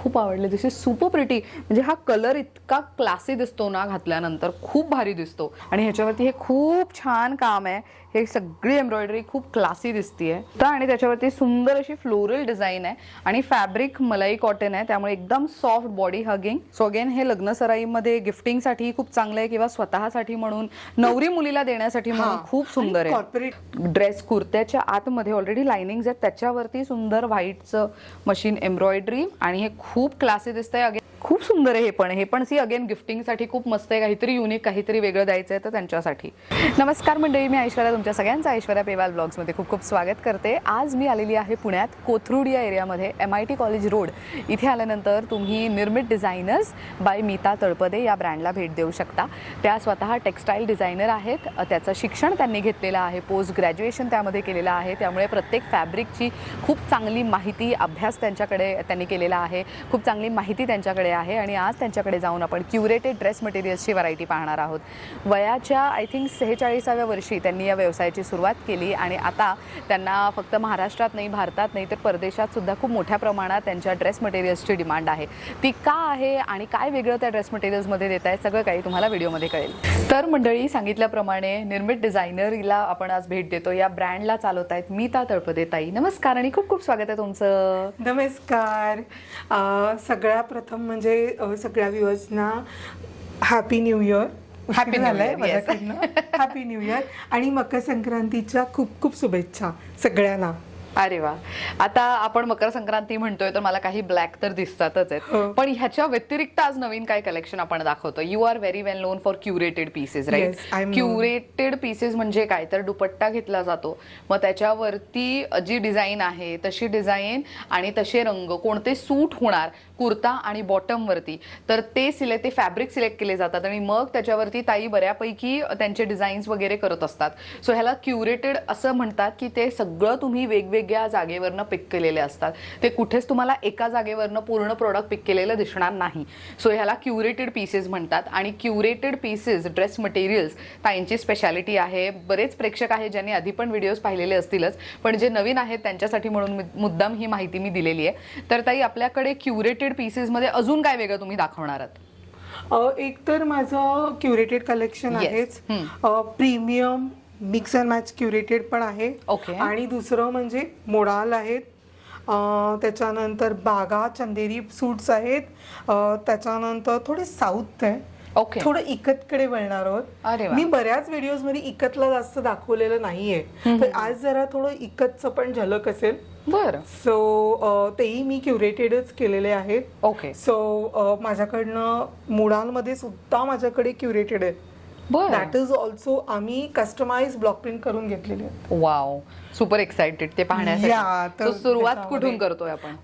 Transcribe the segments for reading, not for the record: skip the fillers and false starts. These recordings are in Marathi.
खूप आवडले. दिस इज सुपर प्रिटी. म्हणजे हा कलर इतका क्लासी दिसतो ना घातल्यानंतर, खूप भारी दिसतो. आणि ह्याच्यावरती हे खूप छान काम आहे. हे सगळी एम्ब्रॉयडरी खूप क्लासी दिसतीये. आणि त्याच्यावरती सुंदर अशी फ्लोरल डिझाईन आहे आणि फॅब्रिक मलाई कॉटन आहे, त्यामुळे एकदम soft body hugging. So again हे लग्न सराईमध्ये गिफ्टिंगसाठी खूप चांगलं आहे किंवा स्वतःसाठी म्हणून, नवरी मुलीला देण्यासाठी म्हणून खूप सुंदर आहे. कॉर्पोरेट ड्रेस कुर्त्याच्या आतमध्ये ऑलरेडी लाइनिंग आहेत, त्याच्यावरती सुंदर व्हाईटचं मशीन एम्ब्रॉयडरी आणि हे खूप क्लासी दिसतंय. अगेन खूप सुंदर आहे हे पण सी अगेन गिफ्टिंगसाठी खूप मस्त आहे. काहीतरी युनिक, काहीतरी वेगळं द्यायचं आहे तर त्यांच्यासाठी. नमस्कार मंडळी, मी ऐश्वर्या तुमच्या सगळ्यांचं ऐश्वर्या पेवाल ब्लॉग्समध्ये खूप खूप स्वागत करते. आज मी आलेली आहे पुण्यात कोथरूड या एरियामध्ये MIT कॉलेज रोड. इथे आल्यानंतर तुम्ही निर्मित डिझायनर्स बाय मीता तळपदे या ब्रँडला भेट देऊ शकता. त्या स्वतः टेक्स्टाईल डिझायनर आहेत. त्याचं शिक्षण त्यांनी घेतलेलं आहे, पोस्ट ग्रॅज्युएशन त्यामध्ये केलेलं आहे. त्यामुळे प्रत्येक फॅब्रिकची खूप चांगली माहिती, अभ्यास त्यांच्याकडे त्यांनी केलेला आहे. खूप चांगली माहिती त्यांच्याकडे आहे आणि आज त्यांच्याकडे जाऊन आपण क्युरेटेड ड्रेस मटेरियल्सची व्हरायटी पाहणार आहोत. वयाच्या आय थिंक 46व्या वर्षी त्यांनी या व्यवसायाची सुरुवात केली आणि आता त्यांना फक्त महाराष्ट्रात नाही, भारतात नाही तर परदेशात सुद्धा खूप मोठ्या प्रमाणात त्यांच्या ड्रेस मटेरियल्सची डिमांड आहे. ती का आहे आणि काय वेगळं त्या ड्रेस मटेरियल्समध्ये देत आहे, सगळं काही तुम्हाला व्हिडिओमध्ये कळेल. तर मंडळी, सांगितल्याप्रमाणे निर्मित डिझायनरला आपण आज भेट देतो. या ब्रँडला चालवत आहेत मीता तळपदे ताई. नमस्कार आणि खूप खूप स्वागत आहे तुमचं. नमस्कार. सगळ्यात प्रथम म्हणजे सगळ्या व्ह्युअर्सना हॅपी न्यू इयर. हॅपी झालंय माझ्याकडनं. हॅपी न्यू इयर आणि मकर संक्रांतीच्या खूप खूप शुभेच्छा सगळ्यांना. अरे वा. आता आपण मकर संक्रांती म्हणतोय तर मला काही ब्लॅक तर दिसतातच आहेत, पण ह्याच्या व्यतिरिक्त आज नवीन काय कलेक्शन आपण दाखवतो. You are very well known for curated pieces, right? Curated pieces म्हणजे काय तर दुपट्टा घेतला जातो, मग त्याच्यावरती जी डिझाईन आहे तशी डिझाईन आणि तसे रंग कोणते सूट होणार कुर्ता आणि बॉटम वरती, तर ते फॅब्रिक सिलेक्ट केले जातात आणि मग त्याच्यावरती ताई बऱ्यापैकी त्यांचे डिझाईन्स वगैरे करत असतात. सो ह्याला क्युरेटेड असं म्हणतात की ते सगळं तुम्ही वेगवेगळ्या जागेवरनं पिक केलेले असतात. ते कुठेच तुम्हाला एका जागेवरनं पूर्ण प्रोडक्ट पिक केलेलं दिसणार नाही. सो ह्याला क्युरेटेड पीसेस म्हणतात आणि क्युरेटेड पीसेस ड्रेस मटेरियल्स ताईंची स्पेशालिटी आहे. बरेच प्रेक्षक आहेत ज्यांनी आधी पण व्हिडिओज पाहिलेले असतीलच, पण जे नवीन आहेत त्यांच्यासाठी म्हणून मुद्दाम ही माहिती मी दिलेली आहे. तर ताई, आपल्याकडे क्युरेटेड पीसेस मध्ये अजून काय वेगळं तुम्ही दाखवणार आहात? एक तर माझं क्युरेटेड कलेक्शन आहेच. Premium mix and match curated पण आहे. आणि दुसरं म्हणजे मोडाल आहेत. त्याच्यानंतर बागा चंदेरी सूट्स आहेत. त्याच्यानंतर थोडे साऊथ आहे. थोडं इकतकडे वळणार आहोत. मी बऱ्याच व्हिडिओज मध्ये इकतला जास्त दाखवलेलं नाहीये, तर आज जरा थोडं इकतचं पण झलक असेल. बरं. सो तेही मी क्युरेटेडच केलेले आहेत. सो माझ्याकडनं मुडांमध्ये सुद्धा माझ्याकडे क्युरेटेड आहे. दॅट इज ऑल्सो आम्ही कस्टमाइज ब्लॉक प्रिंट करून घेतलेले आहेत. वाव, सुपर एक्साइटेड ते पाहण्यासाठी. सुरुवात कुठून करतोय आपण?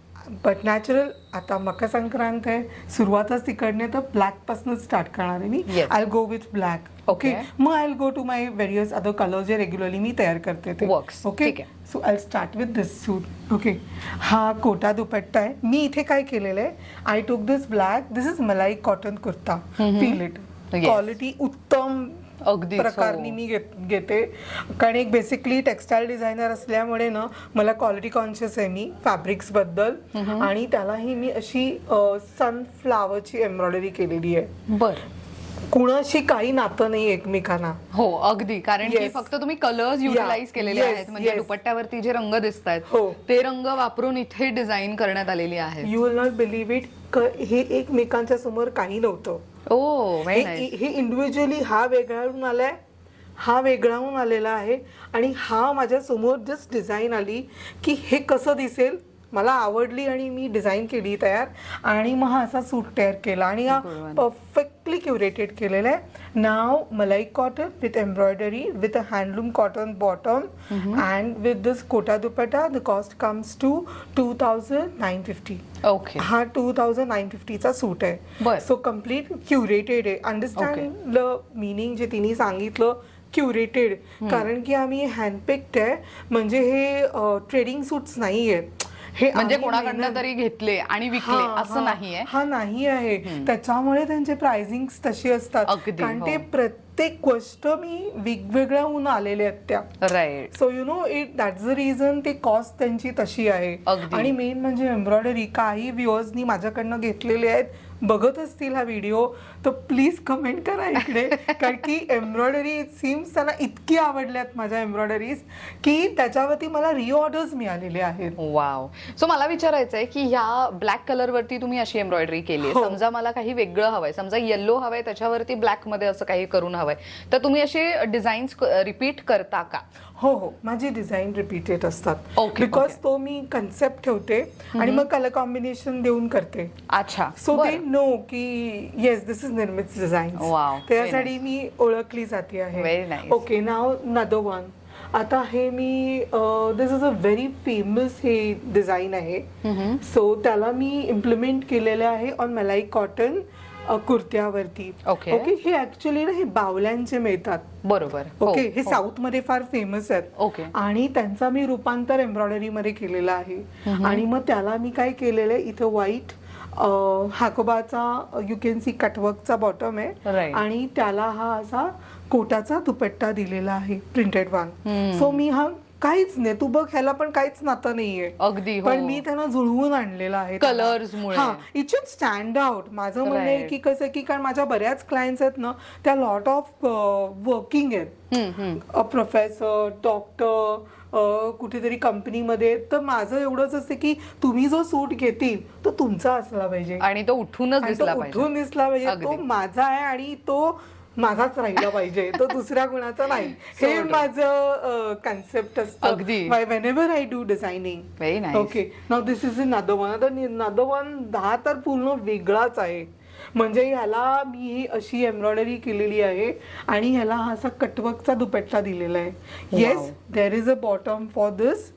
बट नॅचरल, आता मकर संक्रांत आहे, सुरुवातच तिकडने तर ब्लॅक पासून स्टार्ट करणार आहे मी. I go with black. Okay, मग I go to my various other colour जे रेग्युलरली मी तयार करते ते. Okay, so I start with this suit. Okay, हा कोटा दुपट्टा आहे. मी इथे काय केलेलं आहे, आय टूक दिस ब्लॅक. दिस इज मलाई cotton kurta. Feel it. Quality उत्तम प्रकारनी मी घेते, कारण एक बेसिकली टेक्स्टाईल डिझायनर असल्यामुळे ना मला क्वालिटी कॉन्शियस आहे मी फॅब्रिक्स बद्दल. आणि त्यालाही मी अशी सनफ्लावरची एम्ब्रॉयडरी केलेली आहे. बरं. कुणाशी काही नातं नाही एकमेकांना. हो, अगदी. कारण की फक्त तुम्ही कलर्स युटिलाइज केलेले आहेत. म्हणजे दुपट्ट्यावरती जे रंग दिसत आहेत ते रंग वापरून इथे डिझाईन करण्यात आलेली आहे. You will not believe it, हे एकमेकांच्या समोर काही नव्हतं. हे इंडिव्हिज्युअली हा वेगळाहून आलाय, हा वेगळाहून आलेला आहे आणि हा माझ्या समोर जस्ट डिझाईन आली की हे कसं दिसेल, मला आवडली आणि मी डिझाईन केली तयार आणि मग हा असा सूट तयार केला आणि हा परफेक्टली क्युरेटेड केलेला आहे. Now malai cotton with embroidery with a handloom cotton bottom and with this Kota dupatta. The cost comes to 2950. Okay, हा 2950चा सूट आहे. सो कम्प्लीट क्युरेटेड आहे. अंडरस्टँड द मीनिंग जे तिने सांगितलं क्युरेटेड, कारण की आम्ही हँडपिक्ड आहे. म्हणजे हे ट्रेडिंग सूट्स नाही आहेत. हे म्हणजे कोणाकडनं तरी घेतले आणि विकले असं नाहीये. हा नाही आहे. त्याच्यामुळे त्यांचे प्राइसिंग तशी असतात, कारण ते प्रत्येक गोष्ट मी वेगवेगळ्याहून आलेल्या आहेत त्या. Right. So you know it that's the reason ते कॉस्ट त्यांची तशी आहे. अगदी. आणि मेन म्हणजे एम्ब्रॉयडरी काही व्ह्युअर्सनी माझ्याकडनं घेतलेले आहेत, बघत असतील हा व्हिडिओ तर प्लीज कमेंट करा इकडे. कारण की एम्ब्रॉयडरी इट सीम्स त्यांना इतकी आवडल्यात माझ्या एम्ब्रॉयडरीज की त्याच्यावरती मला रिऑर्डर्स मिळालेले आहेत. वाव. सो मला विचारायचं आहे की ह्या ब्लॅक कलर वरती तुम्ही अशी एम्ब्रॉयडरी केली आहे, समजा मला काही वेगळं हवंय, समजा येलो हवंय त्याच्यावरती ब्लॅक मध्ये असं काही करून हवंय, तर तुम्ही असे डिझाईन्स रिपीट करता का? हो हो, माझी डिझाईन रिपीटेड असतात. Okay, because okay. तो मी कन्सेप्ट ठेवते आणि मग कलर कॉम्बिनेशन देऊन करते. अच्छा. सो दे नो की येस दिस इज निर्मित डिझाईन. Wow, त्यासाठी मी ओळखली जाते Very आहे. nice. ओके, नाव नदर वन. आता हे me this is a very famous हे डिझाईन आहे. सो त्याला मी इम्प्लिमेंट केलेलं आहे ऑन मलाई कॉटन कुर्त्यावरती. Okay. ओके, हे ऍक्च्युली ना हे बावल्यांचे मिळतात. बरोबर. हो, ओके, हे हो. साऊथ मध्ये फार फेमस आहेत. ओके. आणि त्यांचा मी रूपांतर एम्ब्रॉयडरी मध्ये केलेला आहे. आणि मग त्याला मी काय केलेलं आहे, इथं व्हाईट हाकोबाचा यू कॅन सी कटवर्कचा बॉटम आहे. Right. आणि त्याला हा असा कोटाचा दुपट्टा दिलेला आहे, प्रिंटेड वन. सो मी हा काहीच नाही, तू बघ ह्याला पण काहीच नातं नाहीये. अगदी. हो. पण मी त्यांना जुळवून आणलेला आहे Colours मुळे. हा, इट शुड स्टँड आउट. माझं म्हणणं आहे Right. की कसं की कारण माझ्या बऱ्याच क्लायंट्स आहेत ना, त्या लॉट ऑफ वर्किंग आहेत, प्रोफेसर, डॉक्टर, कुठेतरी कंपनीमध्ये. तर माझं एवढंच असते की तुम्ही जो सूट घेतील तो तुमचा असला पाहिजे आणि तो उठूनच आणि दिसला तो पाहिजे. उठून दिसला पाहिजे. अगदी. तो माझा आहे आणि तो माझाच राहिला पाहिजे, तो दुसऱ्या गुणाचा नाही. हे So true. माझं कन्सेप्ट असतं. अगदी. Whenever I do designing. Very nice. Okay, now this is another one. आता अनदर वन हा तर पूर्ण वेगळाच आहे. म्हणजे ह्याला मी ही अशी एम्ब्रॉयडरी केलेली आहे आणि ह्याला हा असा कटवर्कचा दुपट्टा दिलेला आहे. Yes, there is a bottom for this.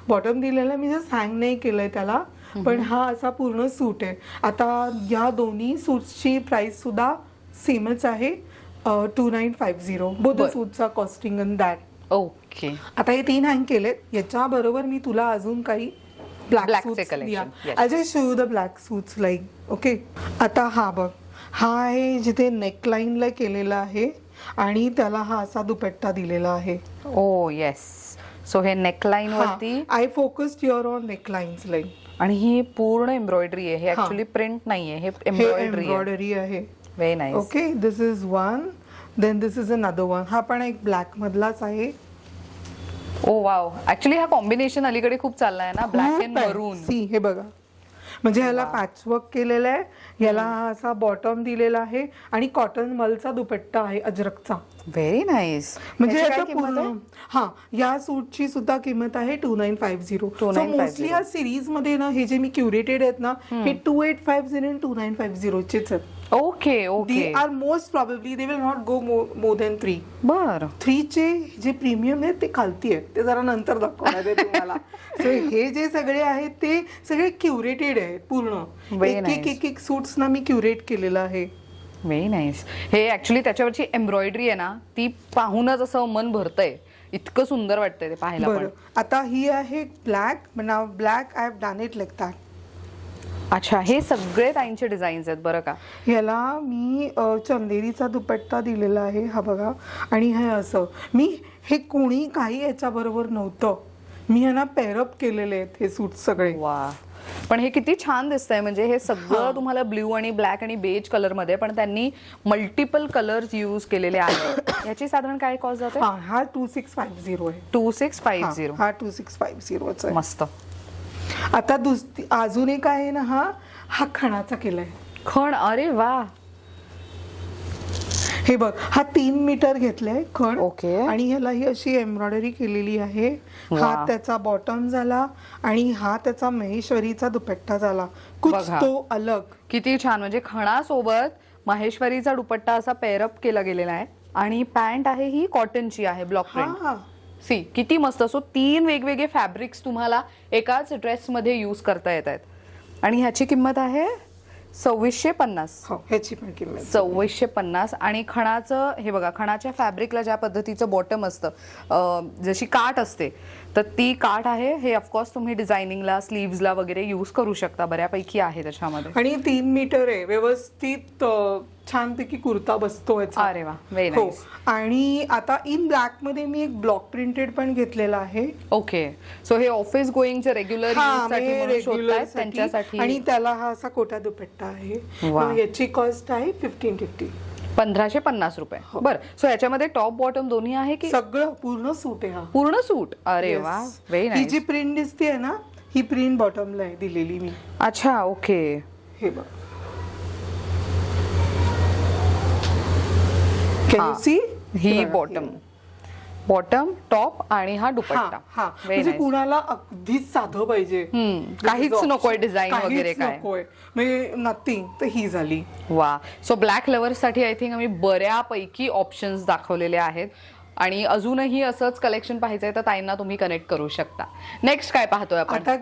Bottom दिलेला मी जस्ट हँग नाही केलंय त्याला, पण हा असा पूर्ण सूट आहे. आता या दोन्ही सूट्सची प्राइस सुद्धा सेमच आहे, 2950. बोथ द सूटचा कॉस्टिंग अँड दॅट. ओके. आता हे 3 हँग केलेत. याच्या बरोबर मी तुला अजून काही Black ब्लॅक चे suits collection, yes. I just show you the black suits like. Okay, आता हा बघ, हा आहे जिथे नेकलाईनला केलेला आहे आणि त्याला हा असा दुपट्टा दिलेला आहे. Oh yes. सो हे नेकलाईन वरती I focused your on necklines line. आणि ही पूर्ण एम्ब्रॉयडरी आहे. हे हा. ऍक्च्युली प्रिंट नाहीये, हे हे एम्ब्रॉयडरी आहे. एम्ब्रॉयडरी आहे. Very nice. Okay, this is one, then this is another one. हा पण एक ब्लॅक मधलाच आहे. Oh wow. ऍक्च्युली हा कॉम्बिनेशन अलीकडे खूप चाललाय ना, ब्लॅक अँड मरून. सी, हे बघा, म्हणजे ह्याला पॅचवर्क केलेलं आहे, ह्याला हा असा बॉटम दिलेला आहे आणि कॉटन मलचा दुपट्टा आहे अजरकचा. Very nice. म्हणजे याचा पूर्ण हा, या सूटची सुद्धा किंमत आहे 2950. मोस्टली या सिरीज मध्ये ना हे जे मी क्युरेटेड आहेत ना, हे 2850 आणि 2950 चेच आहेत. Okay they okay. Are most probably they will not go more than 3. बर. 3 चे जे प्रीमियम आहेत ते खालती आहेत, ते जरा नंतर दाखवणार आहे तुम्हाला. सो हे जे सगळे आहेत ते सगळे क्युरेटेड आहेत पूर्ण. एक सूट्स ना मी क्युरेट केलेलं आहे. Very nice. हे ऍक्च्युली त्याच्यावरची एम्ब्रॉयडरी आहे ना, ती पाहूनच असं मन भरतंय. इतकं सुंदर वाटतंय ते पाहायला पण. बरं, आता ही आहे black. Now black I have done it like that. अच्छा, हे सगळे ताईंचे डिझाईन्स आहेत बरं का. ह्याला मी चंदेरीचा दुपट्टा दिलेला आहे, हा बघा. आणि हे असं मी हे कोणी काही याच्या बरोबर नव्हतं, मी ह्यांना पेअरअप केलेले आहेत हे सूट सगळे. वा. पण हे किती छान दिसतंय. म्हणजे हे सगळं तुम्हाला ब्ल्यू आणि ब्लॅक आणि बेज कलर मध्ये, पण त्यांनी मल्टिपल कलर्स यूज केलेले आहेत. याची साधारण काय कॉस्ट जाते? हा 2650 आहे. 2650. हा 2650 आहे. मस्त. आता अजून एक आहे ना, हा खणाचा केलाय. खण. अरे वा. हे बघ, हा 3 मीटर घेतलाय खण. ओके. आणि ह्याला ही अशी एम्ब्रॉयडरी केलेली आहे. हा त्याचा बॉटम झाला आणि हा त्याचा महेश्वरीचा दुपट्टा झाला. कुछ तो अलग. किती छान. म्हणजे खणासोबत महेश्वरीचा दुपट्टा असा पेअरअप केला गेलेला आहे. आणि पॅन्ट आहे ही कॉटनची आहे, ब्लॉक प्रिंट. सी, किती मस्त. सो 3 वेगवेगळे फॅब्रिक्स तुम्हाला एकाच ड्रेस मध्ये यूज करता येत आहेत. आणि ह्याची किंमत आहे 2650. हो, ह्याची पण किंमत 2650. आणि खणाचं हे बघा, खणाच्या फॅब्रिकला ज्या पद्धतीचं बॉटम असतं, जशी काठ असते, तर ती काठ आहे. हे ऑफकोर्स तुम्ही डिझायनिंगला, स्लीव्हजला वगैरे यूज करू शकता. बऱ्यापैकी आहे त्याच्यामध्ये. आणि 3 मीटर आहे, व्यवस्थित छानपैकी कुर्ता बसतो याचा. अरे वा, व्हेरी हो. नाईस. आणि आता इन ब्लॅक मध्ये मी एक ब्लॉक प्रिंटेड पण घेतलेला आहे. ओके, सो हे ऑफिस गोईंगचे रेग्युलर त्यांच्यासाठी. आणि त्याला हा असा कोटा दुपट्टा आहे. याची कॉस्ट आहे 1550. 1550 रुपये. बरं, सो याच्यामध्ये टॉप बॉटम दोन्ही आहे की सगळं पूर्ण सूट आहे? हा पूर्ण सूट. अरे वा, व्हेरी ही नाईस. जी प्रिंट दिसते ना, ही प्रिंट बॉटमला आहे दिलेली मी. अच्छा, ओके. हे बघ, कॅन यू सी? ही बॉटम टॉप आणि हा दुपट्टा. म्हणजे कुणाला अगदीच साधं पाहिजे, काहीच नकोय डिझाईन वगैरे काय, म्हणजे नथिंग, तर ही झाली. वा. सो ब्लॅक लव्हर्स साठी आय थिंक आम्ही बऱ्यापैकी ऑप्शन्स दाखवलेले आहेत आणि अजूनही असंच कलेक्शन पाहिजे तर ताईंना तुम्ही कनेक्ट करू शकता. नेक्स्ट काय पाहतोय आपण? आता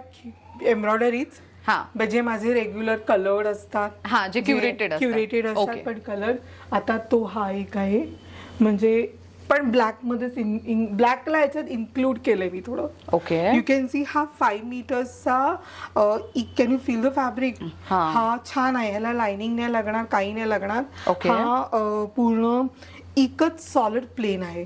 एम्ब्रॉयडरीज. म्हणजे माझे रेग्युलर कलर्ड असतात, जे क्युरेटेड असतात, पण कलर आता तो हा एक आहे, म्हणजे पण ब्लॅक मध्येच ब्लॅकला याच्यात इन्क्लूड केलंय मी थोडं. ओके, यू कॅन सी हा 5 मीटर्सचा. Can you feel the fabric? हा छान आहे, याला लाइनिंग नाही लागणार, काही नाही लागणार. हा पूर्ण इकत सॉलिड प्लेन आहे.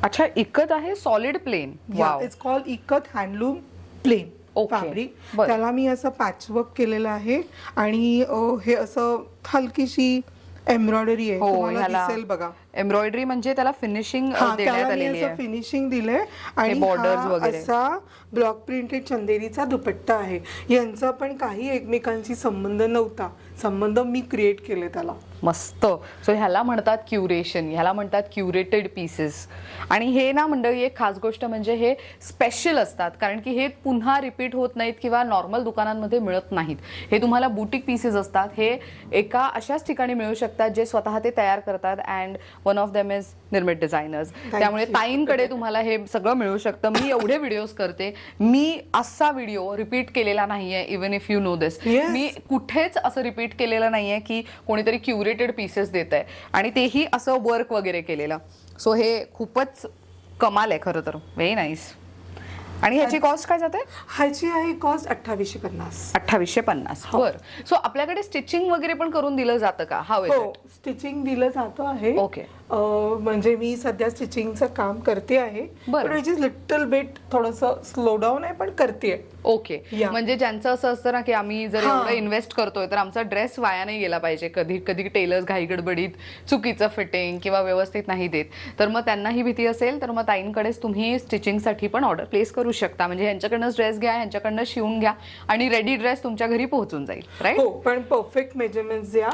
अच्छा, इकत आहे सॉलिड प्लेन. इट्स कॉल्ड इकत हँडलूम प्लेन फॅब्रिक. त्याला मी असं पॅचवर्क केलेलं आहे आणि हे असं हलकीशी एम्ब्रॉयडरी आहे. तुम्हाला दिसेल बघा, एम्ब्रॉयडरी म्हणजे त्याला फिनिशिंग देण्यात आलेली आहे, फिनिशिंग दिलंय. आणि बॉर्डर्स वगैरे. असा ब्लॉक प्रिंटेड चंदेरीचा दुपट्टा आहे. यांचा पण काही एकमेकांशी संबंध नव्हता, संबंध मी क्रिएट केले त्याला. मस्त. सो ह्याला म्हणतात क्युरेशन, ह्याला म्हणतात क्युरेटेड पीसेस. आणि हे ना मंडळी एक खास गोष्ट म्हणजे हे स्पेशल असतात, कारण की हे पुन्हा रिपीट होत नाहीत किंवा नॉर्मल दुकानांमध्ये मिळत नाहीत. हे तुम्हाला बुटीक पीसेस असतात. हे एका अशाच ठिकाणी मिळू शकतात जे स्वतः ते तयार करतात. And one of them is निर्मित डिझायनर्स. त्यामुळे ताईंकडे तुम्हाला हे सगळं मिळू शकतं. मी एवढे व्हिडिओज करते, मी असा व्हिडिओ रिपीट केलेला नाहीये. इवन इफ यू नो दिस, मी कुठेच असं रिपीट केलेलं नाहीये की कोणीतरी क्युरेटेड पीसेस देत आहे आणि तेही असं वर्क वगैरे केलेलं. सो हे खूपच कमाल आहे खरं तर. Very nice. आणि ह्याची कॉस्ट काय जाते? ह्याची आहे कॉस्ट 2850. 2850. बरं. सो आपल्याकडे स्टिचिंग वगैरे पण करून दिलं जातं का? हो, स्टिचिंग दिलं जातं आहे. ओके. म्हणजे मी सध्या स्टिचिंगचं काम करते आहे, पण लिटल बिट थोडंसं स्लो डाऊन आहे, पण करते. ओके. म्हणजे ज्यांचं असं असतं ना की आम्ही जर एवढं इन्व्हेस्ट करतोय तर आमचा ड्रेस वाया नाही गेला पाहिजे, कधी कधी टेलर्स घाई गडबडीत चुकीचं फिटिंग किंवा व्यवस्थित नाही देत, तर मग त्यांना ही भीती असेल तर मग ताईंकडेच तुम्ही स्टिचिंगसाठी पण ऑर्डर प्लेस करू शकता. म्हणजे ह्यांच्याकडनं ड्रेस घ्या, ह्यांच्याकडनं शिवून घ्या आणि रेडी ड्रेस तुमच्या घरी पोहोचून जाईल. राईट? हो, पण परफेक्ट मेजरमेंट्स द्या,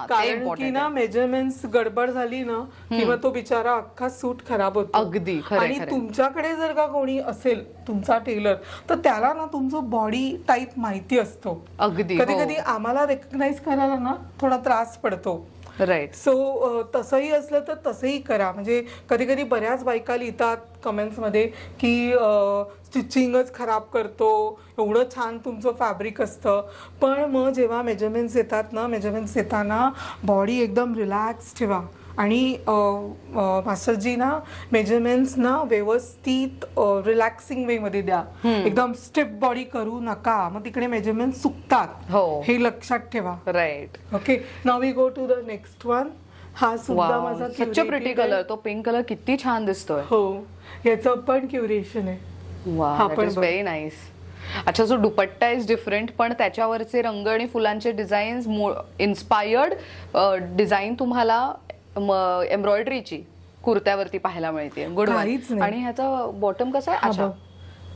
कारण की ना मेजरमेंट्स गडबड झाली ना किंवा तो बिचारा अख्खा सूट खराब होतो. अगदी. आणि तुमच्याकडे जर का कोणी असेल तुमचा टेलर, तर त्याला ना तुमचं बॉडी टाईप माहिती असतो. अगदी. कधी कधी आम्हाला रेकग्नाइज करायला ना थोडा त्रास पडतो. राईट. सो तसंही असलं तर तसंही करा. म्हणजे कधी कधी बऱ्याच बायका लिहितात कमेंट्स मध्ये की स्टिचिंगच खराब करतो, एवढं छान तुमचं फॅब्रिक असतं. पण मग जेव्हा मेजरमेंट्स येतात ना, मेजरमेंट्स येताना बॉडी एकदम रिलॅक्स ठेवा आणि मास्टरजी ना मेजरमेंट्स ना व्यवस्थित रिलॅक्सिंग वे मध्ये द्या. एकदम स्टिफ बॉडी करू नका, मग तिकडे मेजरमेंट चुकतात. हे लक्षात ठेवा. Right. Okay, now we go to the next one. हा सुद्धा माझा सच प्रिटी कलर. तो पिंक कलर किती छान दिसतोय. हो, याचं पण क्युरेशन आहे. हा पण व्हेरी नाईस. अच्छा, सो दुपट्टा इज डिफरंट, पण त्याच्यावरचे रंग आणि फुलांचे डिझाईन्स इन्स्पायर्ड डिझाईन तुम्हाला एम्ब्रॉयडरीची कुर्त्यावरती पाहायला मिळते. Good one. आणि ह्याचा बॉटम कसा आहे? अच्छा,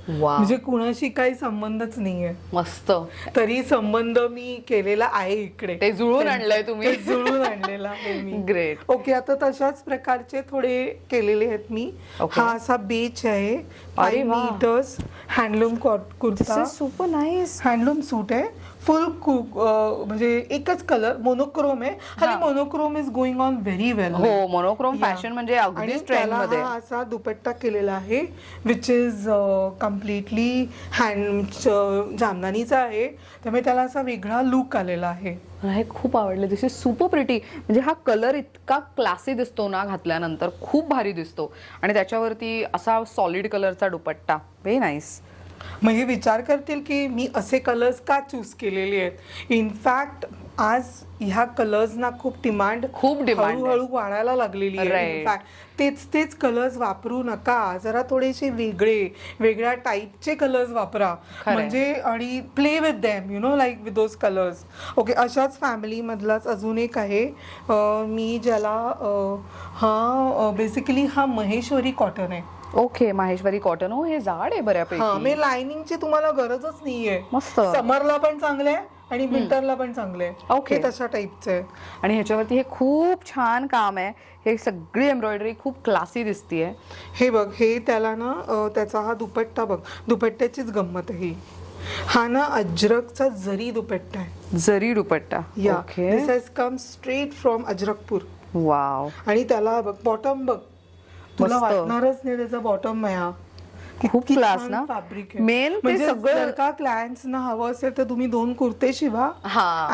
म्हणजे कुणाशी काही संबंधच नाहीये. मस्त. तरी संबंध मी केलेला आहे इकडे. ते जुळून आणलंय तुम्ही. जुळून आणलेला आहे मी. ग्रेट. ओके, आता तशाच प्रकारचे थोडे केलेले आहेत मी. हा असा बेच आहे, 5 metres handloom kurta. Super nice. Handloom suit आहे, फुल म्हणजे एकच कलर, मोनोक्रोम आहे. हल्ली monochrome is going on very well. हो, मोनोक्रोम फॅशन म्हणजे अगदी ट्रेंड मध्ये. असा दुपट्टा केलेला आहे विच इज कम्प्लिटली जामदानीचा आहे, त्यामुळे त्याला असा वेगळा लुक आलेला आहे. हे खूप आवडले. दिस इज सुपर प्रिटी. म्हणजे हा कलर इतका क्लासी दिसतो ना घातल्यानंतर, खूप भारी दिसतो. आणि त्याच्यावरती असा सॉलिड कलरचा दुपट्टा. Very nice. म्हणजे विचार करतील की मी असे कलर्स का चूज केलेले आहेत. इनफॅक्ट आज ह्या कलर्सना खूप डिमांड हळूहळू वाढायला लागलेली आहे. इनफॅक्ट तेच कलर्स वापरू नका, जरा थोडेसे वेगळ्या टाईपचे कलर्स वापरा, म्हणजे आणि play with them, you know, like with those colours. Okay, अशाच फॅमिली मधलाच अजून एक आहे मी ज्याला बेसिकली हा महेश्वरी कॉटन आहे. Okay, Maheshwari cotton. हो, हे जाड आहे बऱ्यापैकी. मी लाइनिंगची तुम्हाला गरजच नाहीये. मस्त. समरला पण चांगले आहे आणि विंटरला पण चांगले. ओके, तशा टाईपचे आहे. आणि ह्याच्यावरती हे खूप छान काम आहे. हे सगळी एम्ब्रॉयडरी खूप क्लासी दिसतीये. हे बघ, हे त्याला ना त्याचा हा दुपट्टा बघ, दुपट्ट्याचीच गंमत आहे ही. हा ना अजरकचा जरी दुपट्टा आहे. Zari dupatta. Okay, this has come straight from Ajrakhpur. Wow. आणि त्याला बघ बॉटम बघ, तुला वाटणारच नाही त्याचा बॉटम आहे. हा खूप क्लास ना फॅब्रिक मेन. म्हणजे जर का क्लायंट्स ना हवं असेल तर तुम्ही 2 कुर्ते शिवा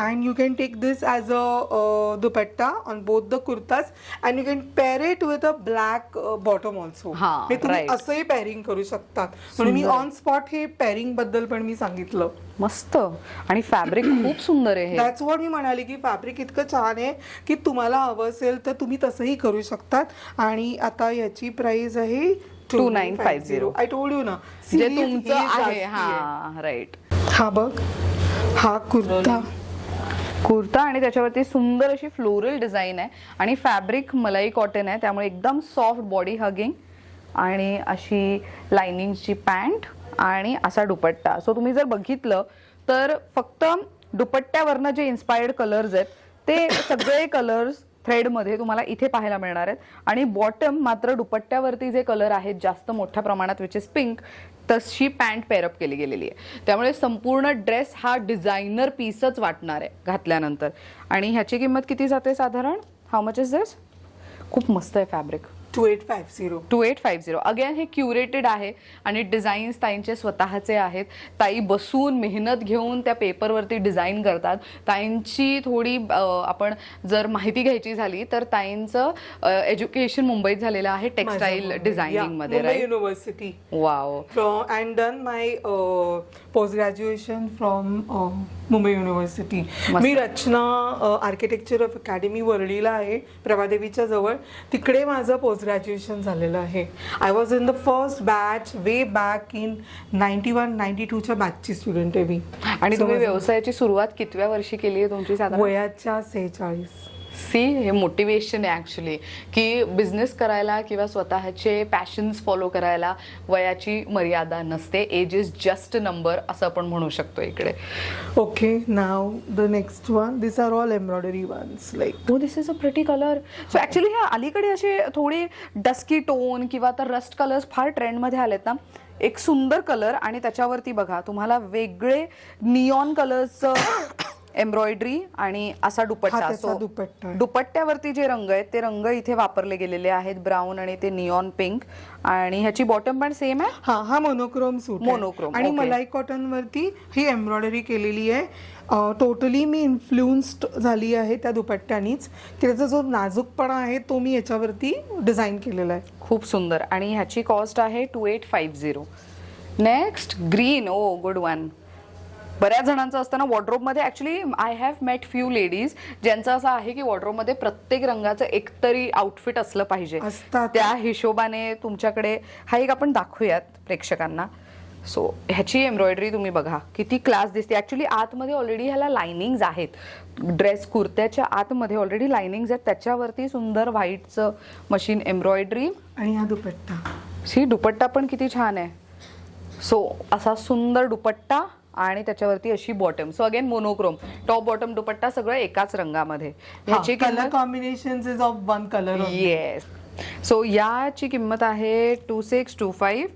and you can take this as a dupatta on both the kurtas and you can pair it with a black bottom also. हे तुम्ही असंही पेअरिंग करू शकतात. म्हणून मी ऑन स्पॉट हे पेअरिंग बद्दल पण मी सांगितलं. मस्त. आणि फॅब्रिक खूप सुंदर आहे. दॅट्स व्हॉट मी म्हणाले की फॅब्रिक इतकं छान आहे की तुम्हाला हवं असेल तर तुम्ही तसंही करू शकतात. आणि आता याची प्राइस आहे 2950. आय टोल्ड यू ना, जे तुमचं आहे. हा, राईट. हा बघ, हा कुर्ता आणि त्याच्यावरती सुंदर अशी फ्लोरल डिझाईन आहे आणि फॅब्रिक मलाई कॉटन आहे, त्यामुळे एकदम सॉफ्ट बॉडी हगिंग आणि अशी लाइनिंगची पॅन्ट आणि असा दुपट्टा. सो तुम्ही जर बघितलं तर फक्त दुपट्ट्यावरनं जे इन्स्पायर्ड कलर्स आहेत ते सगळे कलर्स थ्रेडमध्ये तुम्हाला इथे पाहायला मिळणार आहेत. आणि बॉटम मात्र दुपट्ट्यावरती जे कलर आहेत जास्त मोठ्या प्रमाणात, विच इज पिंक, तशी पॅन्ट पेअरअप केली गेलेली आहे. त्यामुळे संपूर्ण ड्रेस हा डिझायनर पीसच वाटणार आहे घातल्यानंतर. आणि ह्याची किंमत किती जाते साधारण? हाऊ मच इज दिस? खूप मस्त आहे फॅब्रिक. 2850. अगेन हे क्युरेटेड आहे आणि डिझाईन्स ताईंचे स्वतःचे आहेत. ताई बसून मेहनत घेऊन त्या पेपरवरती डिझाईन करतात. ताईंची थोडी आपण जर माहिती घ्यायची झाली तर ताईंचं एज्युकेशन मुंबईत झालेलं आहे टेक्सटाईल डिझायनिंग मध्ये, Mumbai university. Wow. And done my post graduation from Mumbai university. मी रचना आर्किटेक्चर ऑफ अकॅडमी वरळीला आहे, प्रभादेवीच्या जवळ. तिकडे माझं पोस्ट ग्रॅज्युएशन झालेलं आहे. I was in the first batch way back in 91-92च्या बॅचची स्टुडंट आहे मी. आणि तुम्ही व्यवसायाची सुरुवात कितव्या वर्षी केली आहे तुमची? साधारण वयाच्या 46. हे मोटिवेशन आहे ऍक्च्युली, की बिझनेस करायला किंवा स्वतःचे पॅशन्स फॉलो करायला वयाची मर्यादा नसते. एज इज जस्ट नंबर असं आपण म्हणू शकतो इकडे. Okay, now the next one. This are all embroidery ones. Like हो, this is a pretty colour. So actually ह्या अलीकडे असे थोडी डस्की टोन किंवा तर रस्ट कलर्स फार ट्रेंडमध्ये आलेत ना. एक सुंदर कलर आणि त्याच्यावरती बघा तुम्हाला वेगळे निऑन कलर्सचं एम्ब्रॉयडरी आणि असा दुपट्टा. दुपट्ट्यावरती जे रंग आहेत ते रंग इथे वापरले गेलेले आहेत, ब्राऊन आणि ते निऑन पिंक. आणि ह्याची बॉटम पण सेम आहे. हा मोनोक्रोम सूट. मोनोक्रोम. आणि मलाई कॉटन वरती ही एम्ब्रॉयडरी केलेली आहे. टोटली मी इन्फ्लुएन्स्ड झाली आहे त्या दुपट्ट्यानीच. त्याचा जो नाजूकपणा आहे तो मी याच्यावरती डिझाईन केलेला आहे. खूप सुंदर. आणि ह्याची कॉस्ट आहे 2850. Next green. Oh good one. बऱ्याच जणांचं असतं ना वॉर्डरोबमध्ये. Actually I have met few ladies ज्यांचं असं आहे की वॉर्डरोबमध्ये प्रत्येक रंगाचं एकतरी आउटफिट असलं पाहिजे. त्या हिशोबाने तुमच्याकडे हा एक आपण दाखवूयात प्रेक्षकांना. सो ह्याची एम्ब्रॉयडरी तुम्ही बघा किती क्लास दिसते. ऍक्च्युली आतमध्ये ऑलरेडी ह्याला लाइनिंग्स आहेत. ड्रेस कुर्त्याच्या आतमध्ये ऑलरेडी लाइनिंग्स आहेत. त्याच्यावरती सुंदर व्हाईटचं मशीन एम्ब्रॉयडरी. आणि हा दुपट्टा. सी दुपट्टा पण किती छान आहे. सो असा सुंदर दुपट्टा आणि त्याच्यावरती अशी bottom. So again monochrome, top bottom dupatta सगळं एकाच रंगामध्ये. ह्याची colour combinations is of one colour. Yes. So याची किंमत आहे 2625.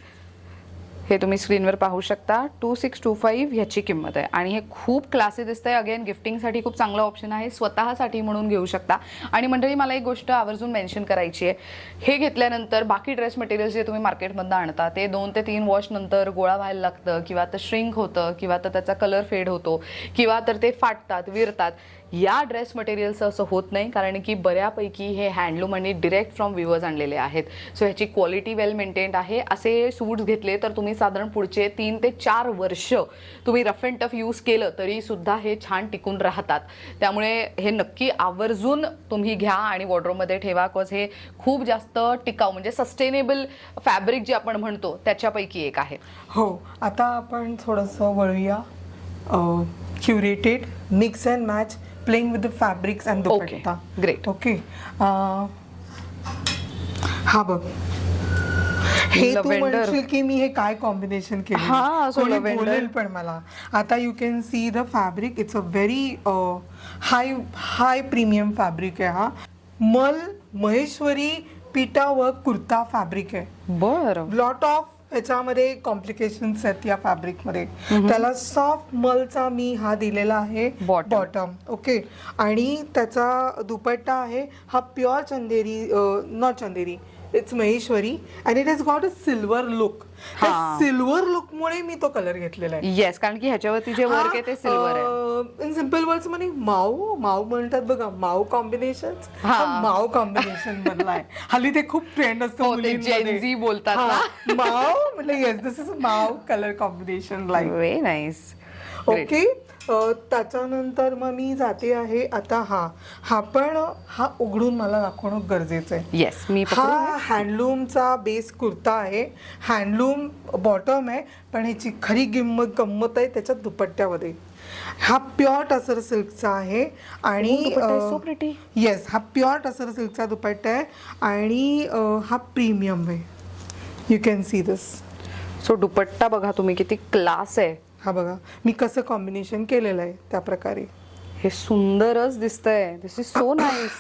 हे तुम्ही स्क्रीनवर पाहू शकता. 2625 ह्याची किंमत आहे. आणि हे खूप क्लासी दिसतंय. अगेन गिफ्टिंगसाठी खूप चांगला ऑप्शन आहे, स्वतःसाठी म्हणून घेऊ शकता. आणि मंडळी मला एक गोष्ट आवर्जून मेन्शन करायची आहे. हे घेतल्यानंतर बाकी ड्रेस मटेरियल्स जे तुम्ही मार्केटमधनं आणता ते 2 ते 3 वॉश नंतर गोळा व्हायला लागतं, किंवा तर श्रिंक होतं, किंवा तर त्याचा कलर फेड होतो, किंवा तर ते फाटतात, विरतात. या ड्रेस मटेरियल्सचं असं होत नाही, कारण की बऱ्यापैकी हे हँडलूम आणि डिरेक्ट फ्रॉम विवर्स आणलेले आहेत. सो ह्याची क्वालिटी वेल मेंटेन्ड आहे. असे सूट्स घेतले तर तुम्ही साधारण पुढचे 3 ते 4 वर्ष तुम्ही रफ अँड टफ यूज केलं तरी सुद्धा हे छान टिकून राहतात. त्यामुळे हे नक्की आवर्जून तुम्ही घ्या आणि वॉर्डरोबमध्ये ठेवा, बिकॉज हे खूप जास्त टिकाऊ म्हणजे सस्टेनेबल फॅब्रिक जे आपण म्हणतो त्याच्यापैकी एक आहे. हो, आता आपण थोडंसं वळूया curated mix and match playing with the fabrics and dupatta. Great. Okay, हा बघ, हे तू म्हणशील की मी हे काय कॉम्बिनेशन हा, so केलं, lavender. बोलेल पण मला. आता you can see the fabric, it's a very high premium fabric आहे हा. महेश्वरी पिटा वर्क कुर्ता फॅब्रिक आहे. बरं. लॉट ऑफ ह्याच्यामध्ये कॉम्प्लिकेशन्स आहेत या फॅब्रिकमध्ये. त्याला सॉफ्ट मलचा मी हा दिलेला आहे बॉटम. ओके, आणि त्याचा दुपट्टा आहे हा pure Chanderi, not Chanderi, it's Maheshwari, and it has got a silver look. Silver look मुळे मी तो कलर घेतलेला आहे. येस, कारण की ह्याच्यावरती जे वर्क आहे ते सिल्वर आहे. इन सिम्पल वर्ड्स मध्ये माऊ म्हणतात बघा, माऊ कॉम्बिनेशन, माऊ कॉम्बिनेशन बनला आहे. हल्ली ते खूप ट्रेंड असतो मुलींमध्ये बोलतात ना माऊ, म्हटलं yes this is Mau colour combination like. Very nice. Okay, त्याच्यानंतर मग मी जाते आहे आता हा पण हा उघडून मला दाखवणं गरजेचं आहे. येस, मी हा हँडलूमचा बेस कुर्ता आहे, हँडलूम बॉटम आहे, पण ह्याची खरी गंमत आहे त्याच्या दुपट्ट्यामध्ये. हा प्युअर टसर सिल्कचा आहे आणि येस, हा प्युअर टसर सिल्कचा दुपट्टा आहे आणि हा प्रीमियम आहे. You can see this. So dupatta बघा तुम्ही किती क्लास आहे. हा बघा मी कसं कॉम्बिनेशन केलेलं आहे त्या प्रकारे. हे सुंदरच दिसतंय. दिस इज सो नाईस.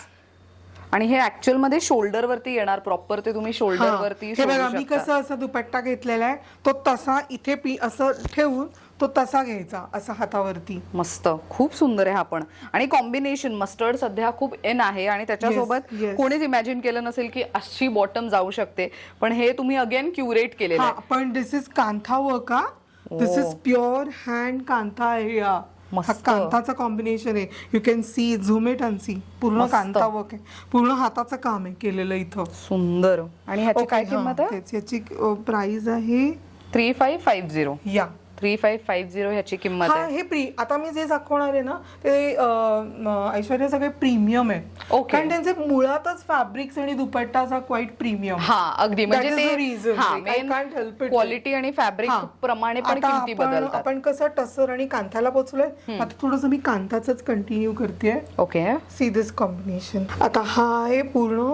आणि हे ऍक्च्युअल मध्ये शोल्डर वरती येणार प्रॉपर, ते तुम्ही शोल्डर वरती. हे बघा मी कसं असं दुपट्टा घेतलेला आहे, तो तसा इथे असं ठेवून तो तसा घ्यायचा असा हातावरती. मस्त, खूप सुंदर आहे हा पण. आणि कॉम्बिनेशन मस्टर्ड सध्या खूप इन आहे आणि त्याच्यासोबत कोणीच इमॅजिन केलं नसेल की अशी बॉटम जाऊ शकते, पण हे तुम्ही अगेन क्युरेट केलेलं आहे. पण this is kantha work, this is pure hand kantha आहे. हा कांताचा कॉम्बिनेशन आहे. You can see, zoom it and see, पूर्ण कांता वर्क आहे, पूर्ण हाताचं काम आहे केलेलं इथं. सुंदर. आणि ह्याची काय किंमत आहे? याची प्राइस आहे 3550. या 3550 ह्याची किंमत आहे. हे आता मी जे दाखवणार आहे ना ते ऐश्वर्या सगळे प्रीमियम आहे. कारण त्यांचे मुळातच फॅब्रिक्स आणि दुपट्टाचा क्वाईट प्रीमियम. हा अगदी, म्हणजे क्वालिटी आणि फॅब्रिक प्रमाणे पण किमती बदलतात. आपण कसं टसर आणि कांथ्याला पोहोचलोय, आता थोडस मी कांथाच कंटिन्यू करते. Okay, see this combination. आता हा आहे पूर्ण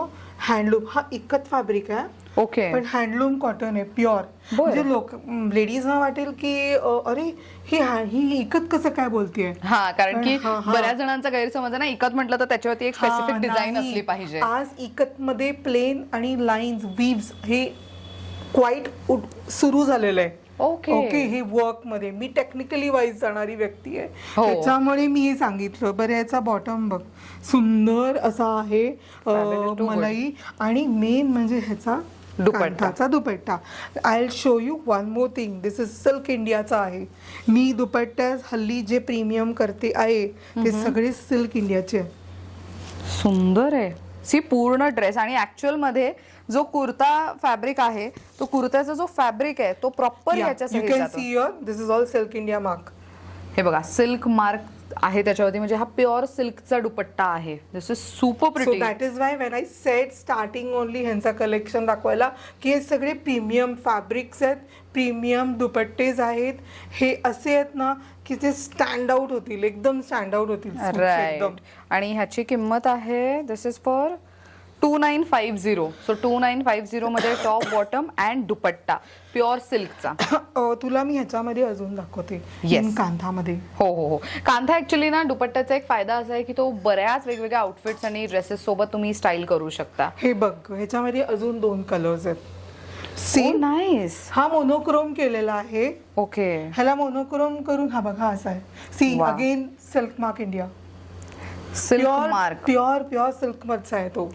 हँडलूम, हा इकत फॅब्रिक आहे. ओके, पण हँडलूम कॉटन आहे प्युअर. म्हणजे लेडीजना वाटेल की अरे ही इकत कसं काय बोलतेय. हा, कारण की बऱ्याच जणांचा गैरसमज आहे ना, इकत म्हटलं तर त्याच्यावरती एक स्पेसिफिक डिझाईन असली पाहिजे. आज इकत मध्ये प्लेन आणि लाईन्स, वीव्स हे क्वाईट सुरू झालेलं आहे. ओके, हे वर्क मध्ये मी टेक्निकली वाईज जाणारी व्यक्ती आहे, त्याच्यामुळे मी हे सांगितलं. बरं, याचा बॉटम बघ सुंदर असा आहे मलाई, आणि मेन म्हणजे ह्याचा दुपट्टाचा dupatta. I will show you one more thing. This is silk इंडियाचा आहे. मी दुपट्टा हल्ली जे प्रीमियम करते आहे ते सगळे सिल्क इंडियाचे. सुंदर आहे. सी पूर्ण ड्रेस. आणि ऍक्च्युअल मध्ये जो कुर्ता फॅब्रिक आहे तो कुर्त्याचा जो फॅब्रिक आहे तो प्रॉपर याच्या you can see here this is all silk India mark. हे बघा सिल्क मार्क आहे त्याच्यावरती, म्हणजे हा प्युअर सिल्कचा दुपट्टा आहे. This is super pretty. So that is why when I said starting only ह्यांचा कलेक्शन दाखवायला की हे सगळे प्रीमियम फॅब्रिक्स आहेत, प्रीमियम दुपट्टेज आहेत. हे असे आहेत ना की ते स्टँड आउट होतील, एकदम स्टँड आउट होतील. राईट. आणि ह्याची किंमत आहे, दिस इज फॉर 2950. सो 2950 मध्ये top bottom and dupatta pure सिल्कचा. तुला मी ह्याच्यामध्ये अजून दाखवते कांथामध्ये. हो. कांथा ऍक्च्युली ना दुपट्ट्याचा एक फायदा असा आहे की तो बऱ्याच वेगवेगळ्या आउटफिट्स आणि ड्रेसेस सोबत तुम्ही स्टाईल करू शकता. हे बघ, ह्याच्यामध्ये अजून 2 कलर्स आहेत. नाईस. हा मोनोक्रोम केलेला आहे. ओके, ह्याला मोनोक्रोम करून हा बघा असा आहे. See again silk mark India. Silk mark, pure silk मधचा आहे तो.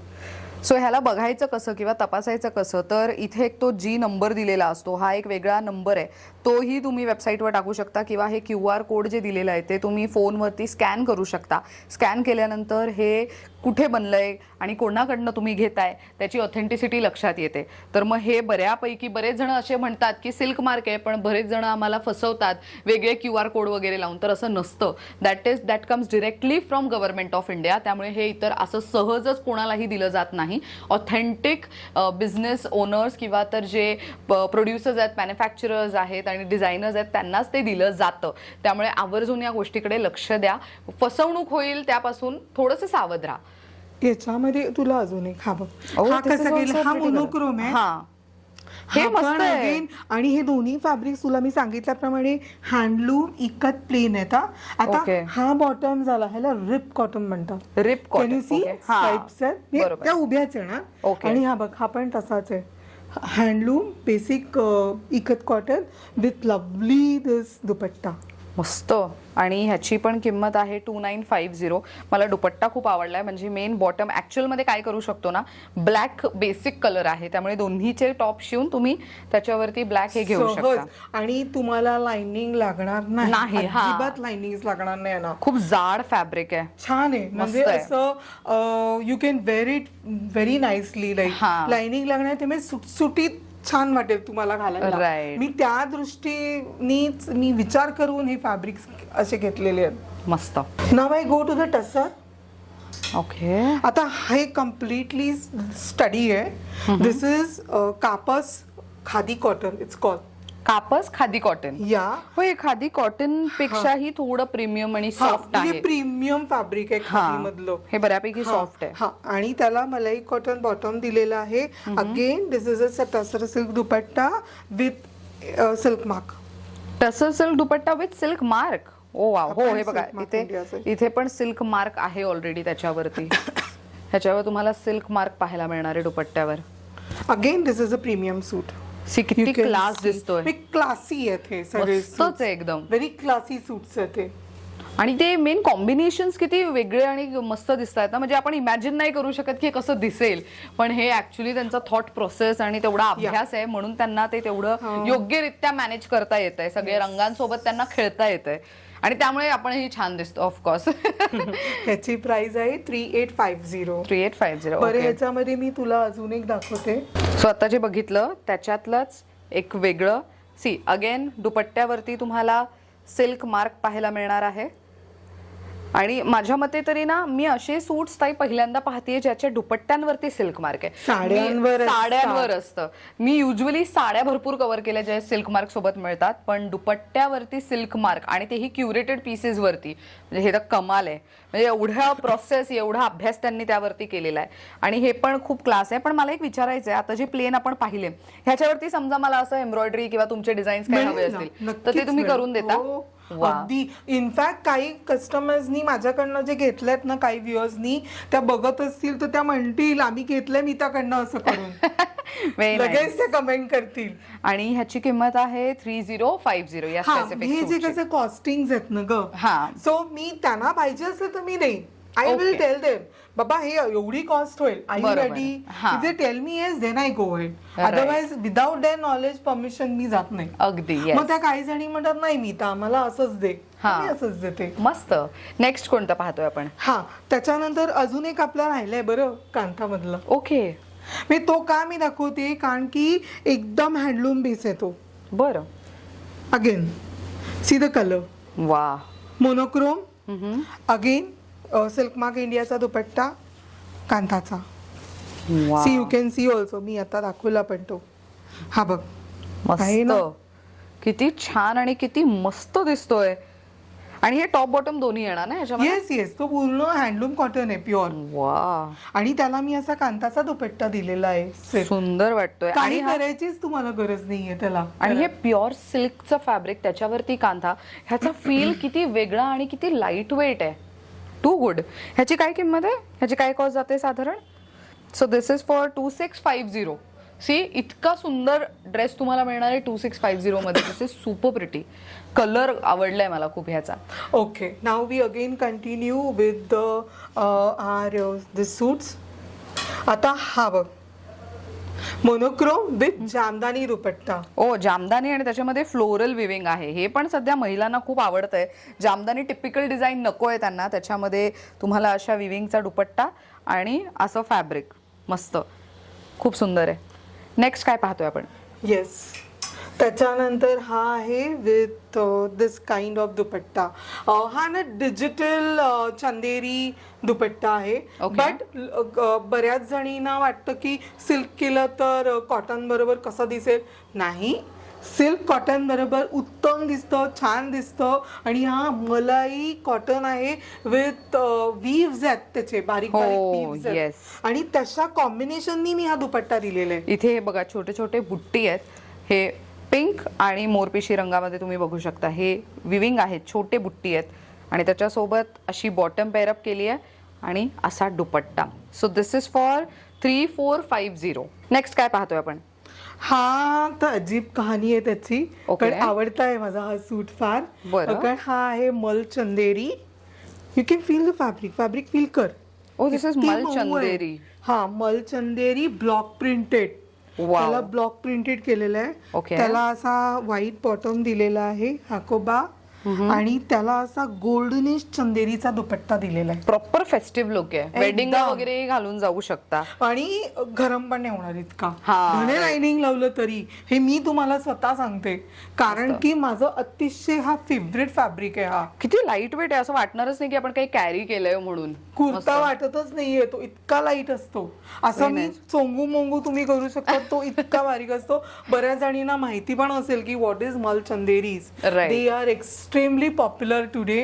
सो ह्याला बघायचं कसं किंवा तपासायचं कसं, तर इथे एक तो जी नंबर दिलेला असतो हा एक वेगळा नंबर आहे, तोही तुम्ही वेबसाईटवर टाकू शकता किंवा हे QR कोड जे दिलेलं आहे ते तुम्ही फोनवरती स्कॅन करू शकता. स्कॅन केल्यानंतर हे कुठे बनलंय आणि कोणाकडनं तुम्ही घेताय त्याची ऑथेंटिसिटी लक्षात येते. तर मग हे बऱ्यापैकी बरेच जण असे म्हणतात की सिल्क मार्क आहे, पण बरेच जण आम्हाला फसवतात वेगळे QR कोड वगैरे लावून. तर असं नसतं. That comes directly from government of India. त्यामुळे हे इतर असं सहजच कोणालाही दिलं जात नाही. ऑथेंटिक बिझनेस ओनर्स किंवा तर जे प्रोड्युसर्स आहेत, मॅन्युफॅक्चरर्स आहेत आणि डिझायनर्स आहेत त्यांनाच ते दिलं जातं. त्यामुळे आवर्जून या गोष्टीकडे लक्ष द्या. फसवणूक होईल त्यापासून थोडंसं सावध राहा. याच्यामध्ये तुला अजून एक हा बघ, Oh, हा this is कसा also गेला, हा pretty मोनोक्रोम आहे. हा हे हा मस्त पण आहे. again, आणि हे दोन्ही फॅब्रिक तुला मी सांगितल्याप्रमाणे हँडलूम इकत प्लेन आहेत. आता Okay. हा बॉटम झाला, ह्याला रिप कॉटन म्हणतात. रिप Can you see? कॉटन. हा Stripes आहेत. बरोबर. त्या उभ्याच आहे ना. Okay. आणि हा बघ, हा पण तसाच आहे. हँडलूम बेसिक इकत कॉटन विथ लवली दिस दुपट्टा. मस्त. आणि ह्याची पण किंमत आहे 2950. मला दुपट्टा खूप आवडलाय. म्हणजे मेन बॉटम ऍक्च्युअल मध्ये काय करू शकतो ना, ब्लॅक बेसिक कलर आहे त्यामुळे दोन्हीचे टॉप शिवून तुम्ही त्याच्यावरती ब्लॅक हे घेऊ शकता. सहज. आणि तुम्हाला लाइनिंग लागणार नाही, हा. अजिबात लाइनिंग लागणार नाही ना. खूप जाड फॅब्रिक आहे. छान आहे. म्हणजे आहे. असं you can wear it very nicely. Like हा. लाइनिंग लागणार त्यामुळे सुटसुटीत छान वाटेल तुम्हाला घालायला. Right. मी त्या दृष्टीनेच मी विचार करून हे फॅब्रिक असे घेतलेले आहेत. मस्त. नाव I go to the tussar. Okay. आता हे कम्प्लिटली स्टडी आहे. दिस इज कापस खादी कॉटन इट्स कॉल. कापस खादी कॉटन. या हो, हे खादी कॉटन पेक्षाही थोडं प्रीमियम आणि सॉफ्ट आहे. प्रीमियम फॅब्रिक आहे खादी मधलं. हे बऱ्यापैकी सॉफ्ट आहे. हा. आणि त्याला मलाई कॉटन बॉटम दिलेलं आहे. Again this is a tussar silk dupatta with silk mark. Tussar silk dupatta with silk mark. Oh wow. हो, हे बघा silk mark इथे इंडियाचं. इथे पण सिल्क मार्क आहे ऑलरेडी त्याच्यावरती. ह्याच्यावर तुम्हाला सिल्क मार्क पाहायला मिळणार आहे दुपट्ट्यावर. Again this is a premium suit. See किती क्लास दिसतोय. क्लासी आहेत हे सगळे. मस्तच आहे एकदम. व्हेरी क्लासी सूट्स आहेत हे. आणि ते मेन कॉम्बिनेशन्स किती वेगळे आणि मस्त दिसत आहेत ना. म्हणजे आपण इमॅजिन नाही करू शकत की कसं दिसेल, पण हे ऍक्च्युली त्यांचा थॉट प्रोसेस आणि तेवढा अभ्यास आहे म्हणून त्यांना ते तेवढं योग्यरित्या मॅनेज करता येत आहे. सगळे रंगांसोबत त्यांना खेळता येत आहे आणि त्यामुळे आपणही छान दिसतो ऑफकोर्स. ह्याची प्राइस आहे 3850. 3850. बरं, ह्याच्यामध्ये मी तुला अजून एक दाखवते. सो आता जे बघितलं त्याच्यातलंच एक वेगळं. सी अगेन दुपट्ट्यावरती तुम्हाला सिल्क मार्क पाहायला मिळणार आहे. आणि माझ्या मते तरी ना, मी असे सूट्स ताई पहिल्यांदा पाहतेय ज्याच्या दुपट्ट्यांवरती सिल्क मार्क आहे. साड्यांवर असतं. मी युजली साड्या भरपूर कव्हर केल्या ज्या सिल्क मार्क सोबत मिळतात, पण दुपट्ट्यावरती सिल्क मार्क आणि तेही क्युरेटेड पीसेस वरती. म्हणजे हे तर कमाल आहे. म्हणजे एवढा प्रोसेस, एवढा अभ्यास त्यांनी त्यावरती केलेला आहे आणि हे पण खूप क्लास आहे. पण मला एक विचारायचं आहे, आता जे प्लेन आपण पाहिले ह्याच्यावरती समजा मला असं एम्ब्रॉयडरी किंवा तुमचे डिझाईन्स काय हवे असतील तर ते तुम्ही करून देता? अगदी. इनफॅक्ट काही कस्टमर्सनी माझ्याकडनं जे घेतलेत ना, काही व्ह्युअर्सनी, त्या बघत असतील तर त्या म्हणतील आम्ही घेतलंय मी त्याकडनं असं करून. लगेच ते कमेंट करतील. आणि ह्याची किंमत आहे 3050 या स्पेसिफिक. हे जे कसं कॉस्टिंग आहेत ना ग, सो मी त्यांना पाहिजे असेल तर मी देईन. आय विल टेल देम बाबा हे एवढी कॉस्ट होईल. I you ready? If they tell me yes then I go it. Otherwise without their knowledge permission मी जात नाही. अगदी. मग त्या काही जणी म्हणतात नाही मी तर आम्हाला असंच दे, मी असंच देते. मस्त. नेक्स्ट कोणतं पाहतोय आपण? हा, त्याच्यानंतर अजून एक आपला राहिलंय बरं कांथामधलं. ओके. मी तो का मी दाखवते कारण की एकदम हँडलूम बेस आहे तो. बरं. Again see the colour. वा. मोनोक्रोम. अगेन सिल्क मार्क इंडियाचा दुपट्टा कांथाचा. See you can see also. मी आता दाखवला पण तो. हा बघ मस्त. किती छान आणि किती मस्त दिसतोय. आणि हे टॉप बॉटम दोन्ही येणार ना ह्याच्यामध्ये? Yes yes. तो पूर्ण हँडलूम कॉटन आहे प्युअर. वा. आणि त्याला मी असा कांताचा दुपट्टा दिलेला आहे. सुंदर वाटतोय. काही करायचीच तुम्हाला गरज नाहीये त्याला. आणि हे प्युअर सिल्कचं फॅब्रिक त्याच्यावरती कांथा, ह्याचा फील किती वेगळा आणि किती लाईट वेट आहे. Too good. ह्याची काय किंमत आहे? ह्याची काय कॉस्ट जाते साधारण? So this is for 2650. See इतका सुंदर ड्रेस तुम्हाला मिळणार आहे 2650 मध्ये. This is super pretty. Colour आवडलाय मला खूप ह्याचा. Okay, now we again continue with the are this suits. आता हा बघ, monochrome with jamdani dupatta. Oh jamdani आणि त्याच्यामध्ये फ्लोरल विविंग आहे. हे पण सध्या महिलांना खूप आवडतंय. जामदानी टिपिकल डिझाईन नकोय त्यांना, त्याच्यामध्ये तुम्हाला अशा विविंगचा दुपट्टा आणि असं फॅब्रिक. मस्त, खूप सुंदर आहे. नेक्स्ट काय पाहतोय आपण? येस, त्याच्यानंतर हा आहे विथ दिस काइंड ऑफ दुपट्टा. हा ना डिजिटल चंदेरी दुपट्टा आहे. बट बऱ्याच जणींना वाटतं की सिल्क केलं तर कॉटन बरोबर कसं दिसेल. नाही, सिल्क कॉटन बरोबर उत्तम दिसतं, छान दिसतं. आणि हा मलाई कॉटन आहे विथ वीव्स आहेत त्याचे, बारीक बारीक वीव्स आहेत. आणि तशा कॉम्बिनेशननी मी हा दुपट्टा दिलेला आहे. इथे हे बघा, छोटे छोटे बुट्टी आहेत. हे पिंक आणि मोरपिशी रंगामध्ये तुम्ही बघू शकता. हे विविंग आहेत, छोटे बुट्टी आहेत आणि त्याच्यासोबत अशी बॉटम पेअरअप केली आहे आणि असा dupatta. So this is for 3450. Next काय पाहतोय आपण? हा तर अजीब कहाणी आहे त्याची, पण आवडताय माझा हा सूट फार. कारण हा आहे mul Chanderi. You can feel the fabric, fabric feel कर. Oh this is mul Chanderi. हा, मल चंदेरी ब्लॉक प्रिंटेड. त्याला ब्लॉक प्रिंटेड केलेलं आहे. त्याला असा व्हाईट बॉटम दिलेला आहे, हाकोबा, आणि त्याला असा गोल्डनिश चंदेरीचा दुपट्टा दिलेला आहे. प्रॉपर फेस्टिव्ह लुक आहे. वेडिंग वगैरे घालून जाऊ शकता आणि गरम पण नाही होणार इतका. घणे लाइनिंग लावलं तरी. हे मी तुम्हाला स्वतः सांगते, कारण की माझं अतिशय हा फेवरेट फॅब्रिक आहे. हा किती लाईट वेट आहे, असं वाटणारच नाही की आपण काही कॅरी केलंय म्हणून. कुर्ता वाटतच नाहीये, तो इतका लाईट असतो. असं मी चोंगू मोंगू तुम्ही करू शकता, तो इतका बारीक असतो. बऱ्याच जणींना माहिती पण असेल की what is mul Chanderis. They are extremely popular today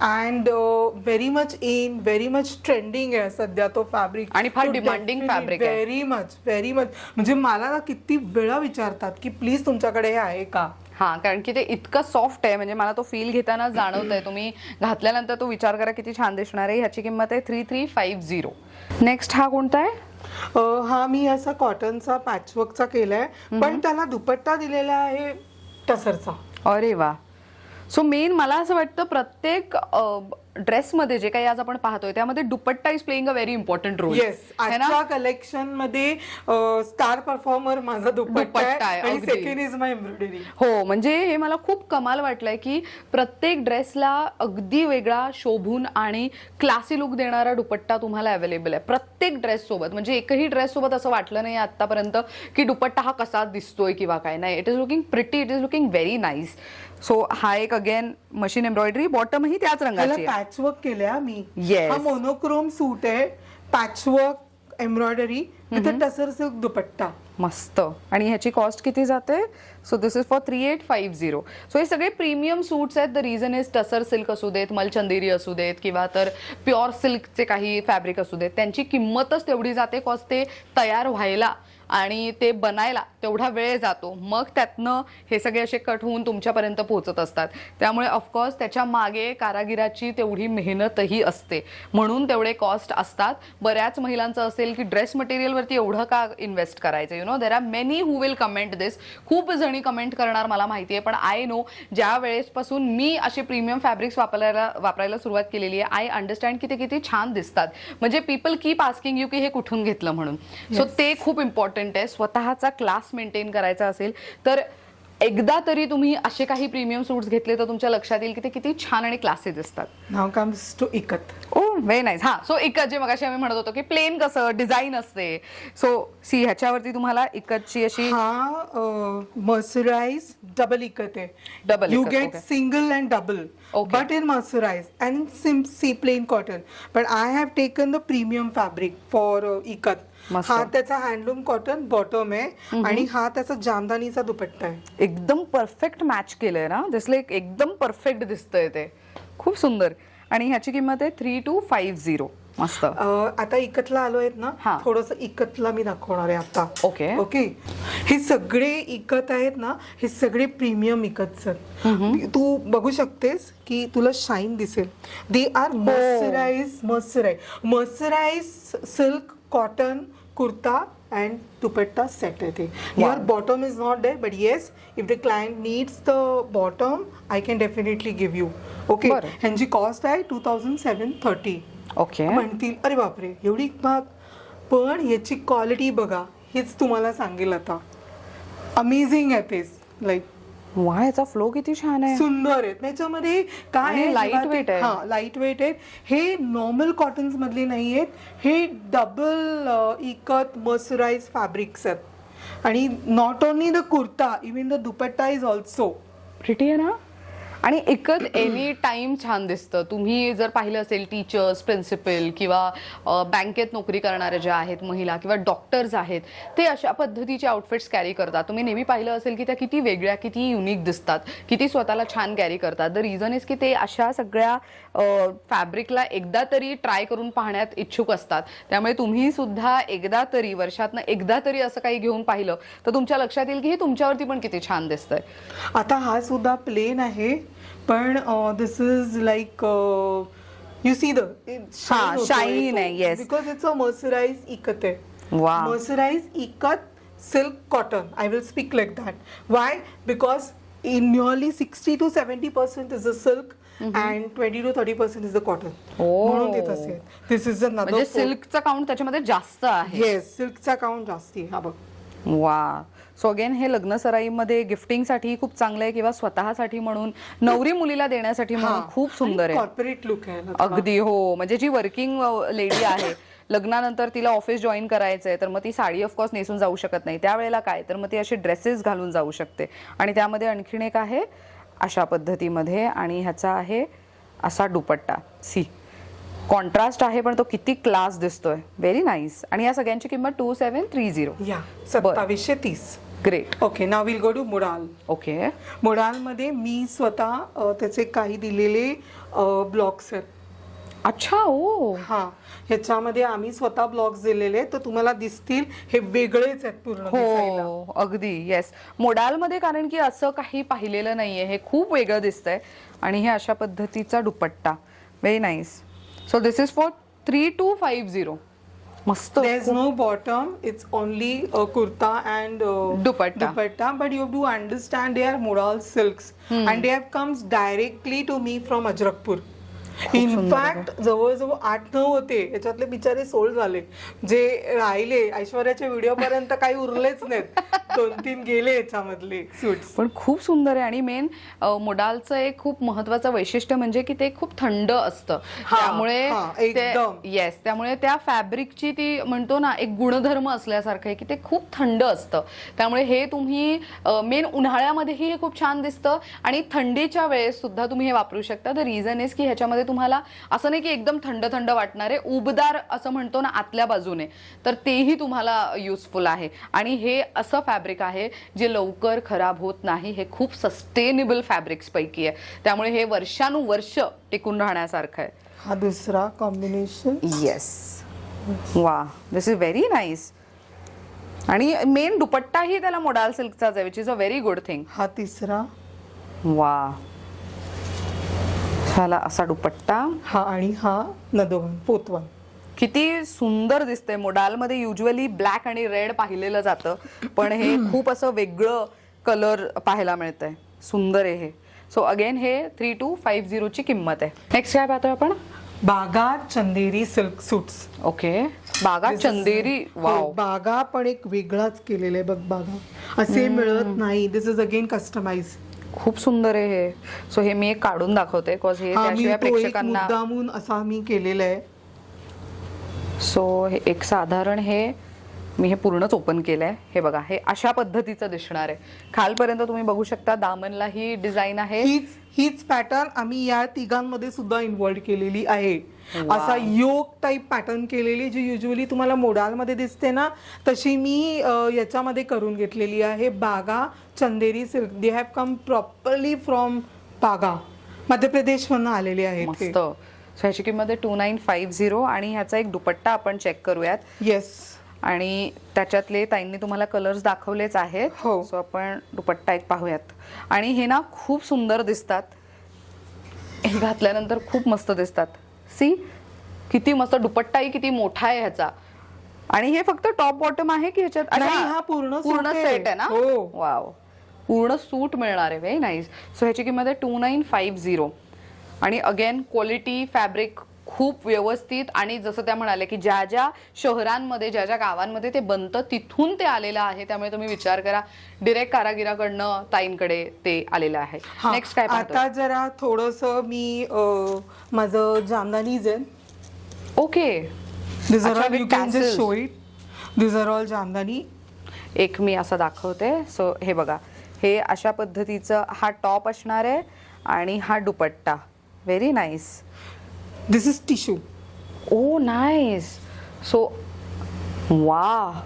and very much in, very much trending आहे सध्या तो फॅब्रिक. आणि फार डिमांडिंग फॅब्रिक आहे. Very much, very much. म्हणजे मला ना किती वेळा विचारतात की प्लीज तुमच्याकडे हे आहे का. हा, कारण की ते इतकं सॉफ्ट आहे, म्हणजे मला तो फील घेताना जाणवत आहे. तुम्ही घातल्यानंतर तो विचार करा किती छान दिसणार आहे. ह्याची किंमत आहे 3350. नेक्स्ट हा कोणता आहे? हा मी असा कॉटनचा पॅचवर्कचा केलाय, पण त्याला दुपट्टा दिलेला आहे टसरचा. अरे वा. सो मेन मला असं वाटतं प्रत्येक ड्रेसमध्ये जे काही आज आपण पाहतोय त्यामध्ये dupatta is playing a very important role. Yes, आजच्या कलेक्शन मध्ये स्टार परफॉर्मर माझा दुपट्टा आहे आणि सेकंड इज माय एम्ब्रॉयडरी. हो, म्हणजे हे मला खूप कमाल वाटलंय की प्रत्येक ड्रेसला अगदी वेगळा, शोभून आणि क्लासी लुक देणारा दुपट्टा तुम्हाला अवेलेबल आहे प्रत्येक ड्रेस सोबत. म्हणजे एकही ड्रेस सोबत असं वाटलं नाही आतापर्यंत की दुपट्टा हा कसा दिसतोय किंवा काय. नाही, it is looking pretty, it is looking very nice. So हा एक अगेन मशीन एम्ब्रॉयडरी, बॉटम ही त्याच रंगाची. पॅचवर्क केल्या मी. हा मोनोक्रोम सूट आहे, patchwork embroidery with tussar silk dupatta. मस्त. आणि ह्याची कॉस्ट किती जाते? So this is for 3850. So हे सगळे प्रीमियम सूट्स आहेत. The reason is tussar silk असू देत, मलचंदेरी असू देत किंवा तर प्युअर सिल्कचे काही फॅब्रिक असू देत, त्यांची किंमतच तेवढी जाते. कॉस्ट ते तयार व्हायला आणि ते बनायला तेवढा वेळ जातो. मग त्यातनं हे सगळे असे कट होऊन तुमच्यापर्यंत पोहोचत असतात. त्यामुळे ऑफकोर्स त्याच्या मागे कारागिराची तेवढी मेहनतही असते, म्हणून तेवढे कॉस्ट असतात. बऱ्याच महिलांचं असेल की ड्रेस मटेरियलवरती एवढं का इन्व्हेस्ट करायचं. You know, there are many who will comment this. खूप जणी कमेंट करणार मला माहिती आहे, पण आय नो ज्या वेळेसपासून मी असे प्रीमियम फॅब्रिक्स वापरायला सुरुवात केलेली आहे, आय अंडरस्टँड की ते किती छान दिसतात. म्हणजे पीपल कीप आस्किंग यू की हे कुठून घेतलं म्हणून. सो ते खूप इम्पॉर्टंट आहे. स्वतःचा क्लास मेंटेन करायचा असेल तर एकदा तरी तुम्ही असे काही प्रीमियम सूट्स घेतले तर तुमच्या लक्षात येईल की ते किती छान आणि क्लासी दिसतात. नाव कम्स टू इकत. ओ व्हेरी नाईस. हा, सो इकत जे मगाशी आम्ही म्हणत होतो की प्लेन कसं डिझाईन असते. सो सी ह्याच्यावरती तुम्हाला इकतची अशी मर्सराइज डबल इकत आहे. Double you get single and double but in mercerized and see plain cotton, but I have taken the premium fabric for ikat. हा त्याचा हँडलूम कॉटन बॉटम आहे आणि हा त्याचा जामदानीचा दुपट्टा आहे. एकदम परफेक्ट मॅच केलंय ना, दिसलं एकदम परफेक्ट दिसतंय ते. खूप सुंदर. आणि ह्याची किंमत आहे 3250. मस्त. आता इकतला आलोय ना, थोडस इकतला मी दाखवणार आहे आता. Okay okay. हे सगळे इकत आहेत ना, हे सगळे प्रीमियम इकत. तू बघू शकतेस की तुला शाईन दिसेल. They are mercerised silk cotton kurta and dupatta set hai. Your bottom is not there, but yes, if the client needs the bottom, I can definitely give you. Okay. ह्यांची कॉस्ट आहे 2730. ओके. म्हणतील अरे बापरे एवढी महाग, पण याची क्वालिटी बघा, हेच तुम्हाला सांगेल आता. अमेझिंग आहे ते, लाईक वा, याचा फ्लो किती छान आहे, सुंदर आहे. त्याच्यामध्ये काय आहे, लाईट वेट आहे. हा, लाईट वेट आहे. हे नॉर्मल कॉटन्स मधले नाही आहेत, हे डबल इकत मर्सराइज फॅब्रिक्स आहेत. आणि not only the kurta, even the dupatta is also pretty आहे ना. आणि एकच एनी टाइम छान दिसतं. तुम्ही जर पाहिलं असेल, टीचर्स, प्रिन्सिपल किंवा बँकेत नोकरी करणाऱ्या ज्या आहेत महिला किंवा डॉक्टर्स आहेत, ते अशा पद्धतीचे आउटफिट्स कॅरी करतात. तुम्ही नेहमी पाहिलं असेल की त्या किती वेगळ्या, किती युनिक दिसतात, किती स्वतःला छान कॅरी करतात. द रिझन इज की ते अशा सगळ्या फॅब्रिकला एकदा तरी ट्राय करून पाहण्यात इच्छुक असतात. त्यामुळे तुम्ही सुद्धा एकदा तरी, वर्षातनं एकदा तरी असं काही घेऊन पाहिलं तर तुमच्या लक्षात येईल की हे तुमच्यावरती पण किती छान दिसतंय. आता हा सुद्धा प्लेन आहे, पण this is like you see the shine आहे. Yes, because it's a mercerise ikat आहे. वा, mercerise ikat silk cotton, I will speak like that. Why? Because in nearly 60 to 70% is the silk and 20 to 30% is the cotton. म्हणून ते तसे. This is another. म्हणजे सिल्कचा काउंट त्याच्यामध्ये जास्त आहे. Yes, सिल्कचा काउंट जास्ती आहे. हा बघ. वा. सो अगेन हे लग्न सराईमध्ये गिफ्टिंगसाठी खूप चांगलं आहे, किंवा स्वतःसाठी म्हणून, नवरी मुलीला देण्यासाठी म्हणून खूप सुंदर आहे. कॉर्पोरेट लुक आहे ना. अगदी हो. म्हणजे जी वर्किंग लेडी आहे, लग्नानंतर तिला ऑफिस जॉईन करायचंय, तर मग ती साडी ऑफकोर्स नेसून जाऊ शकत नाही. त्यावेळेला काय, तर मग ती असे ड्रेसेस घालून जाऊ शकते. आणि त्यामध्ये आणखीन एक आहे अशा पद्धतीमध्ये, आणि ह्याचा आहे असा दुपट्टा. सी, कॉन्ट्रास्ट आहे पण तो किती क्लास दिसतोय. Very nice. आणि या सगळ्यांची किंमत 2730. या 2730. Great. Okay, now will go to Mudal. Okay. Mudal मध्ये मी स्वतः त्याचे काही दिलेले ब्लॉग्स आहेत. अच्छा. ओ हा, ह्याच्यामध्ये आम्ही स्वतः ब्लॉग्स दिलेले, तर तुम्हाला दिसतील हे वेगळेच आहेत पूर्ण दिसायला. हो, अगदी. येस, मोडालमध्ये कारण की असं काही पाहिलेलं नाहीये, हे खूप वेगळं दिसतंय. आणि हे अशा पद्धतीचा dupatta. Very nice. So this is for 3250. मस्त. There is no bottom, it's only a kurta and Dupatta. But you have to understand they are Modal silks and they have comes directly to me from Ajrakpur. In fact जवळजवळ 8-9 होते, याच्यातले बिचारे सोल्ड झाले. जे राहिले ऐश्वर्याच्या व्हिडिओ पर्यंत काही उरलेच नाहीत, 2-3 गेले याच्यामधले सूट्स. पण खूप सुंदर आहे. आणि मेन मोडालचं एक खूप महत्वाचं वैशिष्ट्य म्हणजे की ते खूप थंड असतं. त्यामुळे येस, त्यामुळे त्या फॅब्रिकची ती म्हणतो ना एक गुणधर्म असल्यासारखं आहे की ते खूप थंड असतं. त्यामुळे हे तुम्ही मेन उन्हाळ्यामध्येही हे खूप छान दिसतं, आणि थंडीच्या वेळेस सुद्धा तुम्ही हे वापरू शकता. द रिझन इज की ह्याच्यामध्ये तुम्हाला असं नाही की एकदम थंड थंड वाटणारे, उबदार असं म्हणतो ना आतल्या बाजूने, तर तेही तुम्हाला युजफुल आहे. आणि हे असं फॅब्रिक आहे जे लवकर खराब होत नाही. हे खूप सस्टेनेबल फॅब्रिक्स पैकी आहे, त्यामुळे हे वर्षानुवर्ष टिकून राहण्यासारखं आहे. हा दुसरा कॉम्बिनेशन. येस. वा, दिस इज व्हेरी नाईस. आणि मेन दुपट्टाही त्याला मोडाल सिल्कचाच आहे, which is a very good thing. हा तिसरा. वा, झाला असा दुपट्टा. हा, आणि हा नदोवन, पोतवन. किती सुंदर दिसतंय. मोडालमध्ये युजली ब्लॅक आणि रेड पाहिलेलं जातं, पण हे खूप असं वेगळं कलर पाहायला मिळतंय. सुंदर आहे हे. सो अगेन हे 3250 ची किंमत आहे. नेक्स्ट काय पाहतोय आपण? बागा चंदेरी सिल्क सूट्स. ओके. बागा चंदेरी. वाव. बागा पण एक वेगळाच केलेला आहे बघ. बागा असे मिळत नाही. दिस इज अगेन कस्टमाइज. खूप सुंदर आहे हे. सो हे मी एक काढून दाखवते, बिकॉज हे त्याशिवाय प्रेक्षकांना मुद्दामून असा मी केलेलं आहे. सो हे एक साधारण हे मी हे पूर्णच ओपन केलंय. हे बघा, हे अशा पद्धतीचं दिसणार आहे. खालपर्यंत तुम्ही बघू शकता. दामनला ही डिझाईन आहे. हीच पॅटर्न आम्ही या तिघांमध्ये सुद्धा इन्व्हॉल्व केलेली आहे. असा योक टाईप पॅटर्न केलेली, जी युजली तुम्हाला मोडालमध्ये दिसते ना, तशी मी याच्यामध्ये करून घेतलेली आहे. Bagh Chanderi silk. They have come properly from Bagh, Madhya प्रदेश मधून आलेले आहेत. मस्त. सो ह्याची किंमत आहे 2950. आणि ह्याचा एक दुपट्टा आपण चेक करूयात. येस. आणि त्याच्यातले ताईंनी तुम्हाला कलर्स दाखवलेच आहेत. हो. सो आपण दुपट्टा एक पाहूयात. आणि हे ना खूप सुंदर दिसतात. हे घातल्यानंतर खूप मस्त दिसतात. सी, किती मस्त. दुपट्टाही किती मोठा आहे ह्याचा. आणि हे फक्त टॉप बॉटम आहे की ह्याच्यात? हा पूर्ण सेट आहे ना. हो. वाव, पूर्ण सूट मिळणार आहे. Very nice. सो ह्याची किंमत आहे 2950. आणि अगेन क्वालिटी फॅब्रिक खूप व्यवस्थित, आणि जसं त्या म्हणाले की ज्या ज्या शहरांमध्ये ज्या ज्या गावांमध्ये ते बनतं तिथून ते आलेलं आहे, त्यामुळे तुम्ही विचार करा डिरेक्ट कारागिराकडनं ताईंकडे ते आलेलं आहे. नेक्स्ट काय पाहतो? आता जरा थोडस मी माझं जामदानीज आहे. ओके, These are अच्छा, all, with you can just tassels. show it. These are all jamdani. एक मी असं दाखवते. सो हे बघा, हे अशा पद्धतीचं हा टॉप असणार आहे आणि हा dupatta. Very nice. This is tissue. Oh nice. So वा,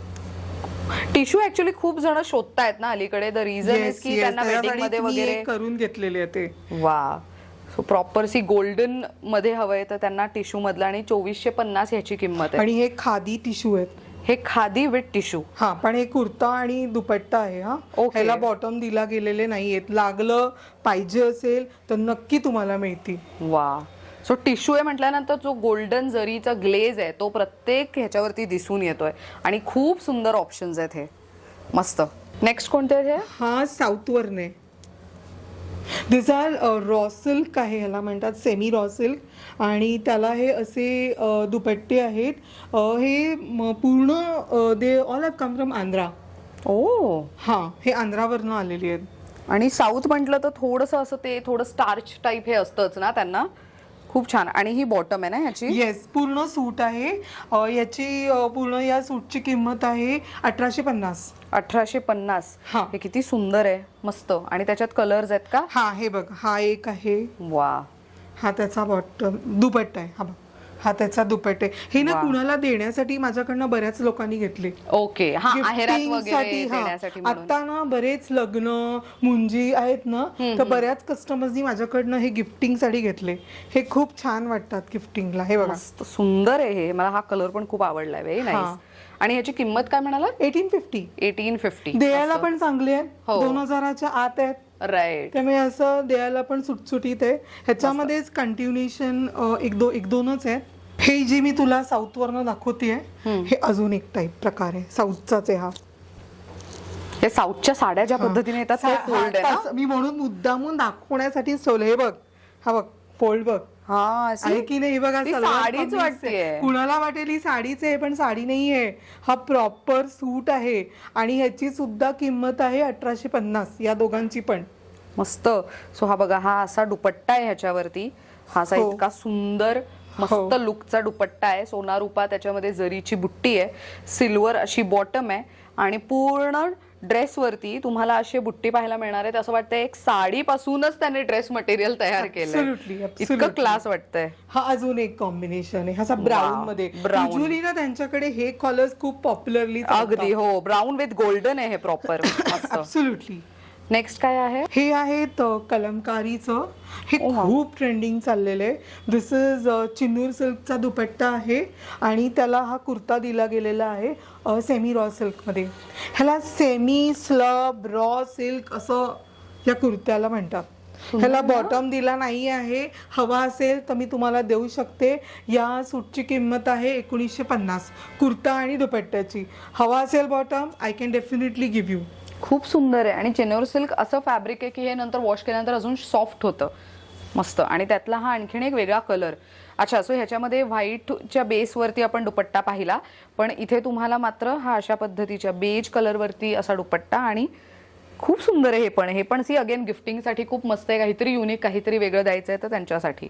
टिश्यू ऍक्च्युली खूप जण शोधतायत ना अलीकडे. द रिझन इज की त्यांना वेडिंग मध्ये वगैरे करून घेतलेले आहे ते. वा. सो प्रॉपर सी गोल्डन मध्ये हवंय तर त्यांना टिश्यू मधलं, आणि 2450 ह्याची किंमत आहे. आणि हे खादी टिश्यू आहेत. हे खादी विथ टिश्यू. हा, पण हे कुर्ता आणि दुपट्टा आहे. हा, Okay. ह्याला बॉटम दिला गेलेले नाहीयेत. लागलं पाहिजे असेल तर नक्की तुम्हाला मिळतील. वा. सो टिश्यू आहे म्हटल्यानंतर जो गोल्डन जरीचा ग्लेज आहे तो प्रत्येक ह्याच्यावरती दिसून येतोय, आणि खूप सुंदर ऑप्शन्स आहेत हे. मस्त. नेक्स्ट कोणते आहेत हे? हा साऊथ वरने. दिस आर रॉ सिल्क आहे, ह्याला म्हणतात सेमी रॉ सिल्क, आणि त्याला हे असे दुपट्टे आहेत. हे पूर्ण they all have come from Andhra. Oh. हा, हे आंध्रावरनं आलेली आहेत. आणि साऊथ म्हटलं तर थोडंसं असं ते थोडं स्टार्च टाईप हे असतंच ना त्यांना. खूप छान. आणि ही बॉटम आहे ना ह्याची? येस, पूर्ण सूट आहे. याची पूर्ण या सूटची किंमत आहे 1850. 1850. हा. हे किती सुंदर आहे, मस्त. आणि त्याच्यात कलर्स आहेत का? हा, हे बघ, हा एक आहे. वा. हा त्याचा बॉटम दुपट्टा आहे. हा बघ, हा त्याचा दुपट्टा आहे. हे ना वा. कुणाला देण्यासाठी माझ्याकडनं बऱ्याच लोकांनी घेतले. ओके. हा, आहेरात Gifting वगैरे साठी, हा. देण्यासाठी म्हणून. आता ना बरेच लग्न मुंजी आहेत ना, तर बऱ्याच कस्टमर्सनी माझ्याकडनं हे गिफ्टिंग साठी घेतले. हे खूप छान वाटतात गिफ्टिंगला. हे बघा, मस्त सुंदर आहे हे. मला हा कलर पण खूप आवडलाय. Very nice. आणि ह्याची किंमत काय म्हणाला? 1850. 1850. द्यायला पण चांगले आहेत. हो. 2000च्या आत आहेत. राईट. त्यामुळे असं द्यायला पण सुटसुटीत आहे. ह्याच्यामध्येच कंटिन्युएशन एक दोनच आहेत. हे जे मी तुला साऊथ वरनं दाखवतेय, हे अजून एक टाईप प्रकार आहे. साऊथचाच आहे हा. हे साऊथच्या साड्या ज्या पद्धतीने येतात ते फोल्ड आहे ना? मी म्हणून मुद्दामून दाखवण्यासाठीच ठेवलं. हे बघ, हा बघ, फोल्ड बघ. हा, आहे की नाही? हे बघा, ती सलवार साडीच कमीज वाटतेय. आहे. कुणाला वाटेल ही साडीच आहे, पण साडी नाहीये. हा प्रॉपर सूट आहे, आणि ह्याची सुद्धा किंमत आहे 1850. या दोघांची पण मस्त. सो हा बघा, हा असा दुपट्टा आहे ह्याच्यावरती. हा असा हो. इतका सुंदर मस्त लुकचा दुपट्टा आहे. सोना रुपा त्याच्यामध्ये जरीची बुट्टी आहे. सिल्वर अशी बॉटम आहे, आणि पूर्ण ड्रेसवरती तुम्हाला अशी बुट्टी पाहायला मिळणार आहे. असं वाटतंय एक साडीपासूनच त्याने ड्रेस मटेरियल तयार केलंय. Absolutely, इतकं absolutely. क्लास वाटतंय. हा अजून एक कॉम्बिनेशन आहे. हा ब्राऊन मध्ये. brown. युजली ना त्यांच्याकडे हे कलर्स खूप पॉप्युलरली. अगदी हो. ब्राऊन विथ गोल्डन आहे हे प्रॉपर. ऍब्सोल्युटली. नेक्स्ट काय आहे? हे आहेत कलमकारीचं. हे खूप ट्रेंडिंग चाललेलं आहे. दिस इज चिन्नूर सिल्कचा दुपट्टा आहे, आणि त्याला हा कुर्ता दिला गेलेला आहे सेमी रॉ सिल्कमध्ये. ह्याला सेमी स्लब रॉ सिल्क असं या कुर्त्याला म्हणतात. ह्याला बॉटम दिला नाही आहे. हवा असेल तर मी तुम्हाला देऊ शकते. या सूटची किंमत आहे 1950, कुर्ता आणि दुपट्ट्याची. हवा असेल bottom, I can definitely give you. खूप सुंदर आहे. आणि चेनोर सिल्क असं फॅब्रिक आहे की हे नंतर वॉश केल्यानंतर अजून सॉफ्ट होतं. मस्त. आणि त्यातला हा आणखीन एक वेगळा कलर. अच्छा, सो ह्याच्यामध्ये व्हाईटच्या बेसवरती आपण दुपट्टा पाहिला, पण इथे तुम्हाला मात्र हा अशा पद्धतीच्या बेज कलरवरती असा दुपट्टा, आणि खूप सुंदर आहे हे पण सी अगेन गिफ्टिंगसाठी खूप मस्त आहे. काहीतरी युनिक, काहीतरी वेगळं द्यायचं आहे तर त्यांच्यासाठी.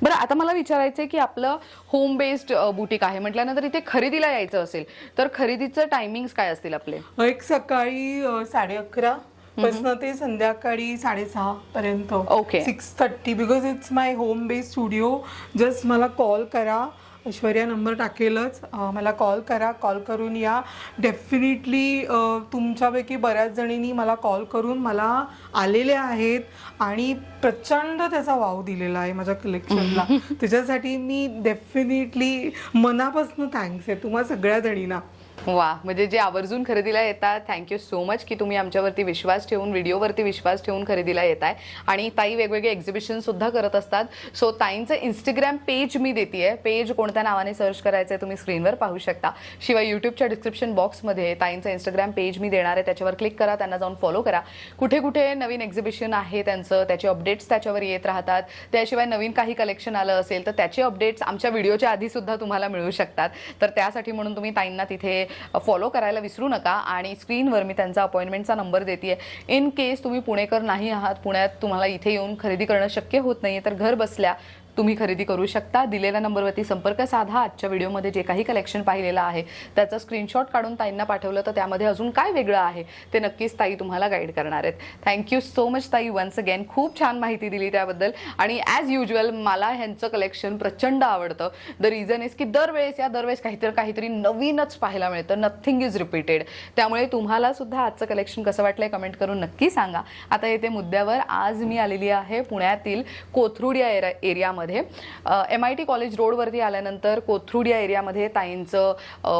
बरं, आता मला विचारायचं आहे की आपलं होम बेस्ड बुटीक आहे म्हटल्यानंतर इथे खरेदीला यायचं असेल तर खरेदीचं टायमिंग्स काय असतील आपले? एक सकाळी 11:30 पासून ते संध्याकाळी 6:30 पर्यंत. Okay. 6:30 because it's my home based studio. Just मला कॉल करा. ऐश्वर्या नंबर टाकेलच. मला कॉल करा. कॉल करून या. डेफिनेटली तुमच्यापैकी बऱ्याच जणींनी मला कॉल करून मला आलेले आहेत, आणि प्रचंड त्याचा वाव दिलेला आहे माझ्या कलेक्शनला. त्याच्यासाठी मी डेफिनेटली मनापासून थँक्स आहे तुम्हा सगळ्या जणींना. वा, म्हणजे जे आवर्जून खरेदीला येतात, थँक्यू सो मच की तुम्ही आमच्यावरती विश्वास ठेवून, व्हिडिओवरती विश्वास ठेवून खरेदीला येताय. आणि ताई वेगवेगळे एक्झिबिशन सुद्धा करत असतात. सो ताईंचं इंस्टाग्राम पेज मी देतेय. पेज कोणत्या नावाने सर्च करायचंय तुम्ही स्क्रीनवर पाहू शकता. शिवाय युट्यूबच्या डिस्क्रिप्शन बॉक्समध्ये ताईंचं इंस्टाग्राम पेज मी देणार आहे, त्याच्यावर क्लिक करा, त्यांना जाऊन फॉलो करा. कुठे कुठे नवीन एक्झिबिशन आहे त्यांचं, त्याचे अपडेट्स त्याच्यावर येत राहतात. त्याशिवाय नवीन काही कलेक्शन आलं असेल तर त्याचे अपडेट्स आमच्या व्हिडिओच्या आधी सुद्धा तुम्हाला मिळू शकतात. तर त्यासाठी म्हणून तुम्ही ताईंना तिथे फॉलो करायला विसरू नका. आणि स्क्रीनवर मी त्यांचा अपॉइंटमेंटचा नंबर देते. इन केस तुम्ही पुणेकर नाही आहात, पुण्यात तुम्हाला इथे येऊन खरेदी करणं शक्य होत नाहीये, तर घर बसल्या तुम्ही खरेदी करू शकता. दिलेल्या नंबरवरती संपर्क साधा. आजच्या व्हिडिओमध्ये जे काही कलेक्शन पाहिलेलं आहे त्याचा स्क्रीनशॉट काढून ताईंना पाठवलं तर त्यामध्ये अजून काय वेगळं आहे ते नक्कीच ताई तुम्हाला गाईड करणार आहेत. थँक्यू सो मच ताई वन्स अगेन. खूप छान माहिती दिली त्याबद्दल. आणि ॲज युजल मला ह्यांचं कलेक्शन प्रचंड आवडतं. द रिझन इज की दरवेळेस काहीतरी नवीनच पाहायला मिळतं. Nothing is repeated. त्यामुळे तुम्हाला सुद्धा आजचं कलेक्शन कसं वाटलंय कमेंट करून नक्की सांगा. आता येते मुद्द्यावर. आज मी आलेली आहे पुण्यातील कोथरूड या एरियामध्ये. MIT कॉलेज रोडवरती आल्यानंतर कोथरूड या एरियामध्ये ताईंचं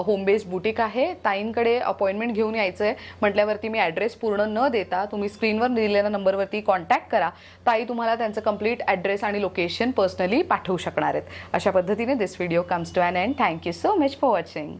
होम बेस्ड बुटीक आहे. ताईंकडे अपॉइंटमेंट घेऊन यायचं आहे म्हटल्यावरती मी ॲड्रेस पूर्ण न देता तुम्ही स्क्रीनवर दिलेल्या नंबरवरती कॉन्टॅक्ट करा. ताई तुम्हाला त्यांचं कंप्लीट ॲड्रेस आणि लोकेशन पर्सनली पाठवू शकणार आहेत. अशा पद्धतीने this video comes to an end. Thank you so much for watching.